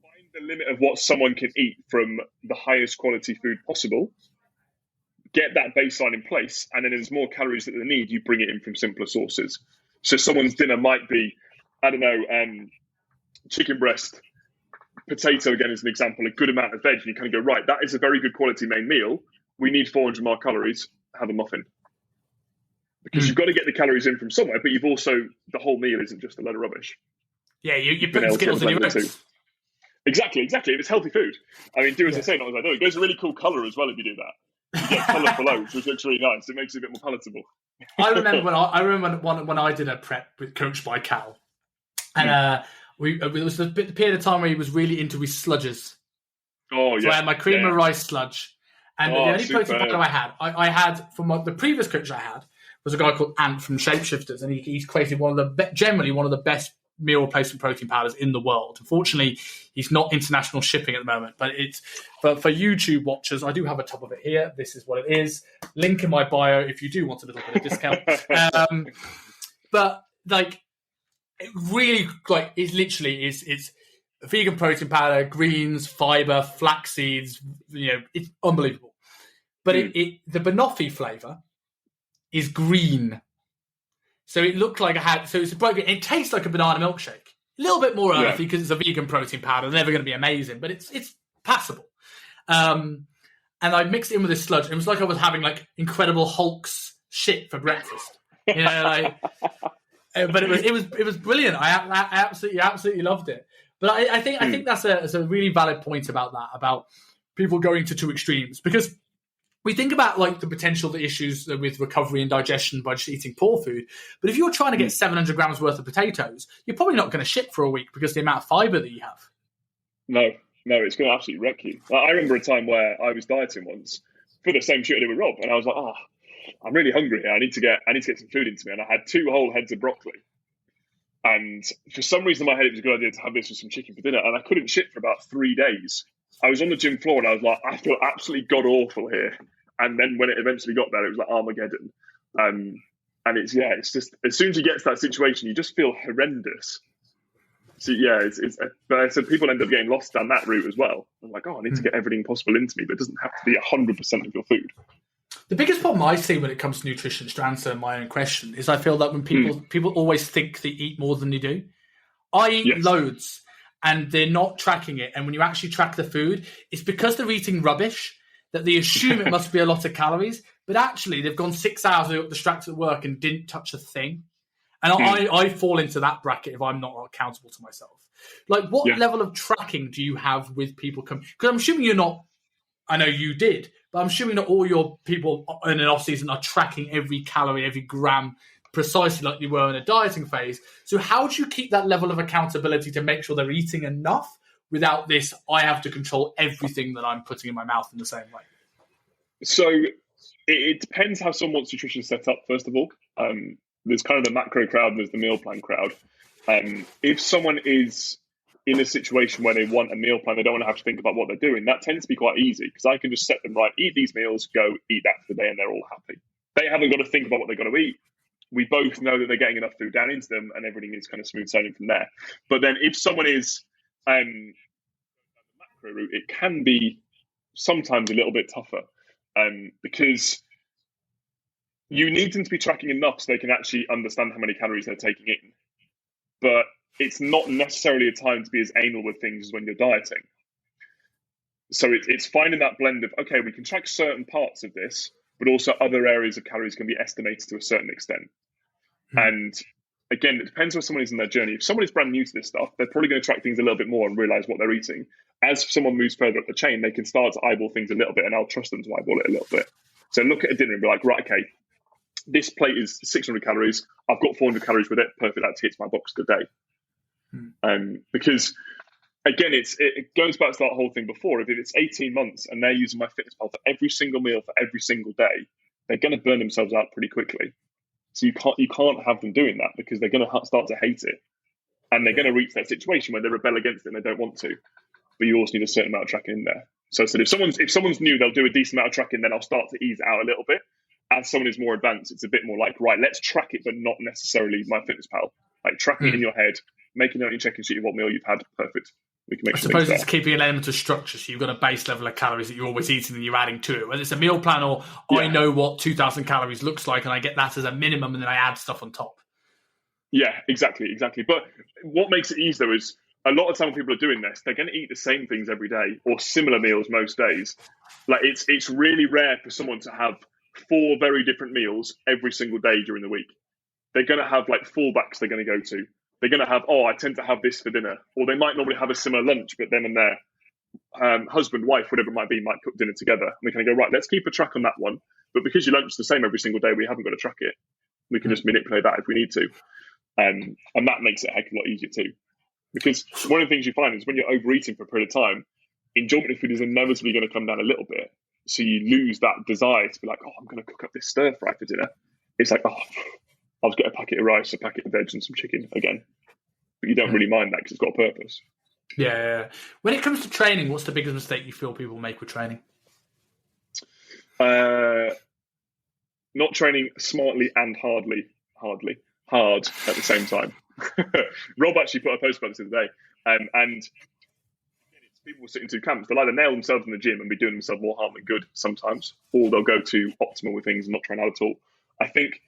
find the limit of what someone can eat from the highest quality food possible. Get that baseline in place, and then as more calories that they need, you bring it in from simpler sources. So someone's dinner might be, I don't know, chicken breast, potato again as an example, a good amount of veg, and you kind of go, right, that is a very good quality main meal. We need 400 more calories. Have a muffin. Because you've got to get the calories in from somewhere, but you've also, the whole meal isn't just a load of rubbish. Yeah, you put Skittles in your eggs. Exactly. It's healthy food. I mean, do as I say, not as I do. It gives a really cool colour as well if you do that. You get colourful oats, which looks really nice. It makes it a bit more palatable. I remember when I did a prep with Coached by Cal, and it was the period of time where he was really into his sludges. Oh yeah. So I had my cream of rice sludge, and the only protein powder I had from the previous coach I had was a guy called Ant from Shapeshifters, and he's created generally one of the best meal replacement protein powders in the world. Unfortunately, he's not international shipping at the moment, but it's for YouTube watchers. I do have a tub of it here. This is what it is. Link in my bio if you do want a little bit of discount. But like, it really it's vegan protein powder, greens, fiber, flax seeds. It's unbelievable. But the banoffee flavor is green. So it looked like it's broken. It tastes like a banana milkshake. A little bit more earthy because it's a vegan protein powder. They're never going to be amazing, but it's passable. And I mixed it in with this sludge. It was like I was having like Incredible Hulk's shit for breakfast. But it was brilliant. I absolutely loved it. But I think that's a really valid point about that, about people going to two extremes, because we think about like the potential issues with recovery and digestion by just eating poor food. But if you're trying to get 700 grams worth of potatoes, you're probably not going to ship for a week because of the amount of fiber that you have. No, it's going to absolutely wreck you. I remember a time where I was dieting once for the same shit I did with Rob, and I was like, I'm really hungry here. I need to get some food into me. And I had 2 whole heads of broccoli. And for some reason in my head, it was a good idea to have this with some chicken for dinner. And I couldn't shit for about 3 days. I was on the gym floor and I was like, I feel absolutely god awful here. And then when it eventually got there, it was like Armageddon. And it's just, as soon as you get to that situation, you just feel horrendous. So but I said people end up getting lost down that route as well. I'm like, I need to get everything possible into me, but it doesn't have to be 100% of your food. The biggest problem I see when it comes to nutrition, to answer my own question, is I feel that when people always think they eat more than they do. I eat loads and they're not tracking it. And when you actually track the food, it's because they're eating rubbish that they assume it must be a lot of calories, but actually they've gone 6 hours, they got distracted at work and didn't touch a thing. And I fall into that bracket if I'm not accountable to myself. Like, what level of tracking do you have with people coming? Because I'm assuming you're not, I know you did, but I'm assuming that all your people in an off-season are tracking every calorie, every gram, precisely like you were in a dieting phase. So how do you keep that level of accountability to make sure they're eating enough without this, I have to control everything that I'm putting in my mouth in the same way? So it depends how someone's nutrition is set up, first of all. There's kind of the macro crowd and there's the meal plan crowd. If someone is in a situation where they want a meal plan, they don't want to have to think about what they're doing, that tends to be quite easy because I can just set them right, eat these meals, go eat that for the day, and they're all happy. They haven't got to think about what they've got to eat. We both know that they're getting enough food down into them and everything is kind of smooth sailing from there. But then if someone is the macro route, it can be sometimes a little bit tougher because you need them to be tracking enough so they can actually understand how many calories they're taking in. But it's not necessarily a time to be as anal with things as when you're dieting. So it's finding that blend of, okay, we can track certain parts of this, but also other areas of calories can be estimated to a certain extent. And again, it depends where someone is in their journey. If someone is brand new to this stuff, they're probably going to track things a little bit more and realize what they're eating. As someone moves further up the chain, they can start to eyeball things a little bit, and I'll trust them to eyeball it a little bit. So look at a dinner and be like, right, okay, this plate is 600 calories. I've got 400 calories with it. Perfect. That hits my box today. Because again, it goes back to that whole thing before. If it's 18 months and they're using myfitnesspal for every single meal for every single day, they're going to burn themselves out pretty quickly. So you can't have them doing that because they're going to start to hate it, and they're going to reach that situation where they rebel against it and they don't want to. but you also need a certain amount of tracking in there. So I said, if someone's new, they'll do a decent amount of tracking, then I'll start to ease it out a little bit. As someone is more advanced, it's a bit more like, right, let's track it, but not necessarily MyFitnessPal. Like tracking it in your head, making a check-in sheet of what meal you've had, perfect. We can make I suppose it's keeping an element of structure. So you've got a base level of calories that you're always eating and you're adding to it. Whether it's a meal plan or I know what 2,000 calories looks like and I get that as a minimum and then I add stuff on top. Yeah, exactly. But what makes it easy though is a lot of time when people are doing this, they're going to eat the same things every day or similar meals most days. Like it's really rare for someone to have 4 very different meals every single day during the week. They're going to have like fallbacks they're going to go to. They're going to have, I tend to have this for dinner. Or they might normally have a similar lunch, but then and their husband, wife, whatever it might be, might cook dinner together. And we kind of go, right, let's keep a track on that one. But because your lunch is the same every single day, we haven't got to track it. We can just manipulate that if we need to. And that makes it a heck of a lot easier too. Because one of the things you find is when you're overeating for a period of time, enjoyment of food is inevitably going to come down a little bit. So you lose that desire to be like, I'm going to cook up this stir fry for dinner. It's like, I'll get a packet of rice, a packet of veg, and some chicken again. But you don't really mind that because it's got a purpose. Yeah. When it comes to training, what's the biggest mistake you feel people make with training? Not training smartly and hard at the same time. Rob actually put a post about this the other day. And it's people will sit in 2 camps. They'll either nail themselves in the gym and be doing themselves more harm than good sometimes, or they'll go to optimal with things and not train out at all. I think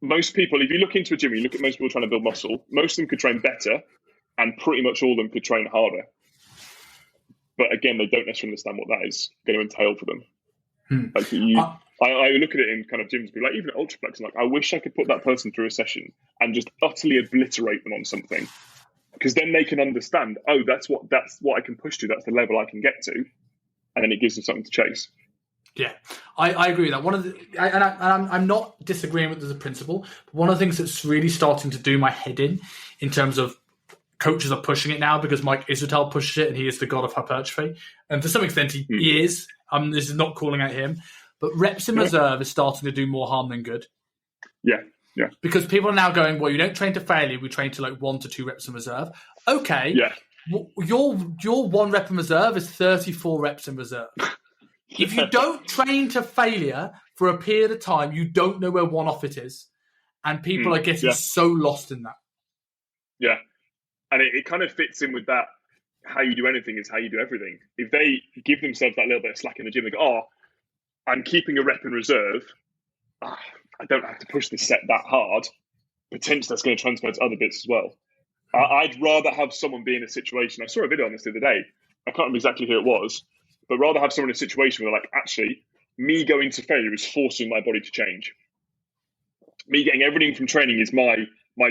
most people, if you look into a gym, you look at most people trying to build muscle, most of them could train better and pretty much all of them could train harder. But again, they don't necessarily understand what that is going to entail for them. Like I look at it in kind of gyms, like even at Ultraflex, like I wish I could put that person through a session and just utterly obliterate them on something, because then they can understand, that's what I can push to, that's the level I can get to, and then it gives them something to chase. Yeah, I agree with that. One of the, I'm not disagreeing with the principle, but one of the things that's really starting to do my head in terms of coaches are pushing it now, because Mike Israel pushes it and he is the god of hypertrophy, and to some extent he is. This is not calling out him, but reps in reserve is starting to do more harm than good. Yeah. Because people are now going, well, you don't train to failure, we train to like 1 to 2 reps in reserve. Okay. Yeah. Your 1 rep in reserve is 34 reps in reserve. If you don't train to failure for a period of time, you don't know where one off it is. And people are getting so lost in that. Yeah. And it kind of fits in with that, how you do anything is how you do everything. If they give themselves that little bit of slack in the gym, they go, I'm keeping a rep in reserve, I don't have to push this set that hard. Potentially that's going to transfer to other bits as well. I'd rather have someone be in a situation, I saw a video on this the other day, I can't remember exactly who it was, but rather have someone in a situation where like, actually, me going to failure is forcing my body to change. Me getting everything from training is my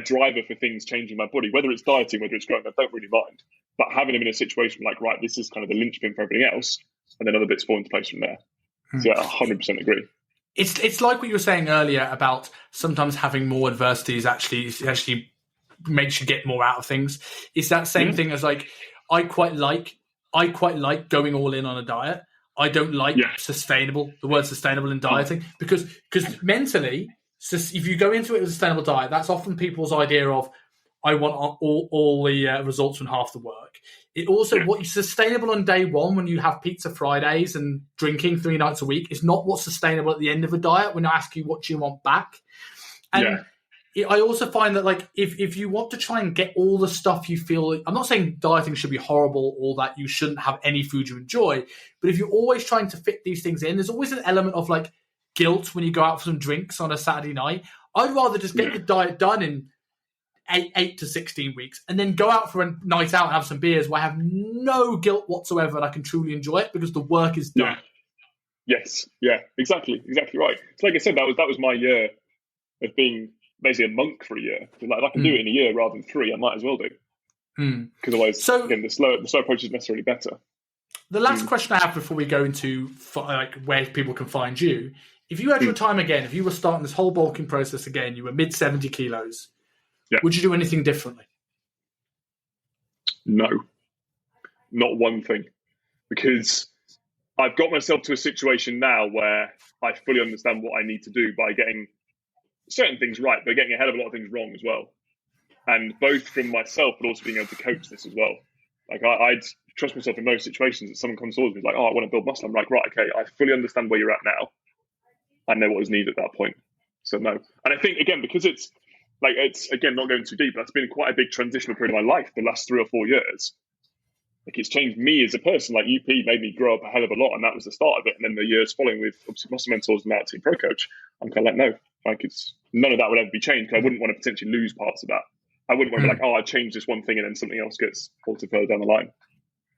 driver for things changing my body, whether it's dieting, whether it's growing, I don't really mind. But having them in a situation like, right, this is kind of the linchpin for everything else, and then other bits fall into place from there. So yeah, I 100% agree. It's like what you were saying earlier about sometimes having more adversities actually makes you get more out of things. It's that same thing as like, I quite like going all in on a diet. I don't like the word sustainable in dieting, because mentally, if you go into it with a sustainable diet, that's often people's idea of, I want all the results from half the work. It also, what is sustainable on day one when you have pizza Fridays and drinking 3 nights a week is not what's sustainable at the end of a diet when I ask you what you want back. And I also find that like if you want to try and get all the stuff you feel, I'm not saying dieting should be horrible or that you shouldn't have any food you enjoy, but if you're always trying to fit these things in, there's always an element of like guilt when you go out for some drinks on a Saturday night. I'd rather just get the diet done in 8 to 16 weeks and then go out for a night out and have some beers where I have no guilt whatsoever and I can truly enjoy it because the work is done. Yes. Yeah, exactly right. So like I said, that was my year of being basically a monk for a year. Like, if I can do it in a year rather than 3, I might as well do. Because otherwise, again, the slow approach is necessarily better. The last question I have before we go into like where people can find you, if you had your time again, if you were starting this whole bulking process again, you were mid 70 kilos, would you do anything differently? No, not one thing, because I've got myself to a situation now where I fully understand what I need to do by getting certain things right, but getting a hell of a lot of things wrong as well. And both from myself, but also being able to coach this as well. Like I'd trust myself in most situations that someone comes towards me like, oh, I want to build muscle. I'm like, right, okay, I fully understand where you're at now. I know what is needed at that point. So no. And I think, again, because it's again, not going too deep, but it's been quite a big transitional period of my life the last 3 or 4 years. Like it's changed me as a person. Like UP made me grow up a hell of a lot, and that was the start of it. And then the years following with obviously Muscle Mentors and now Team Pro Coach, I'm kind of like, no, like it's none of that would ever be changed, because I wouldn't want to potentially lose parts of that. I wouldn't want to be like, oh, I changed this one thing and then something else gets altered further down the line.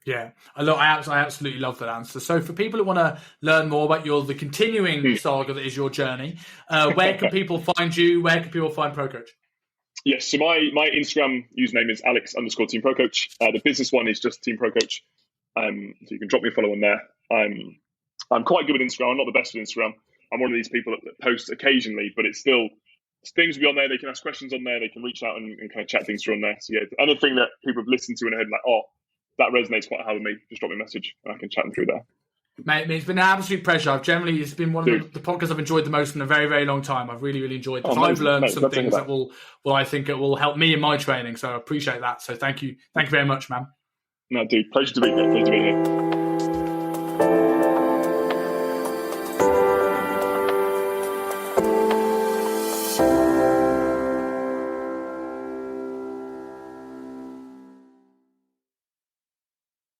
Yeah, I absolutely love that answer. So for people who want to learn more about the continuing saga that is your journey, where can people find you? Where can people find Pro Coach? Yes, so my Instagram username is Alex_Team Pro Coach. The business one is just Team Pro Coach. So you can drop me a follow on there. I'm quite good with Instagram. I'm not the best with Instagram. I'm one of these people that post occasionally, but it's still things will be on there. They can ask questions on there. They can reach out and kind of chat things through on there. So yeah, anything that people have listened to and heard like, oh, that resonates quite hard with me, just drop me a message and I can chat them through there. Mate, it's been an absolute pleasure. It's been one of the podcasts I've enjoyed the most in a very, very long time. I've really, really enjoyed this. I've learned some things that I think it will help me in my training. So I appreciate that. So thank you very much, man. No, dude, pleasure to be here.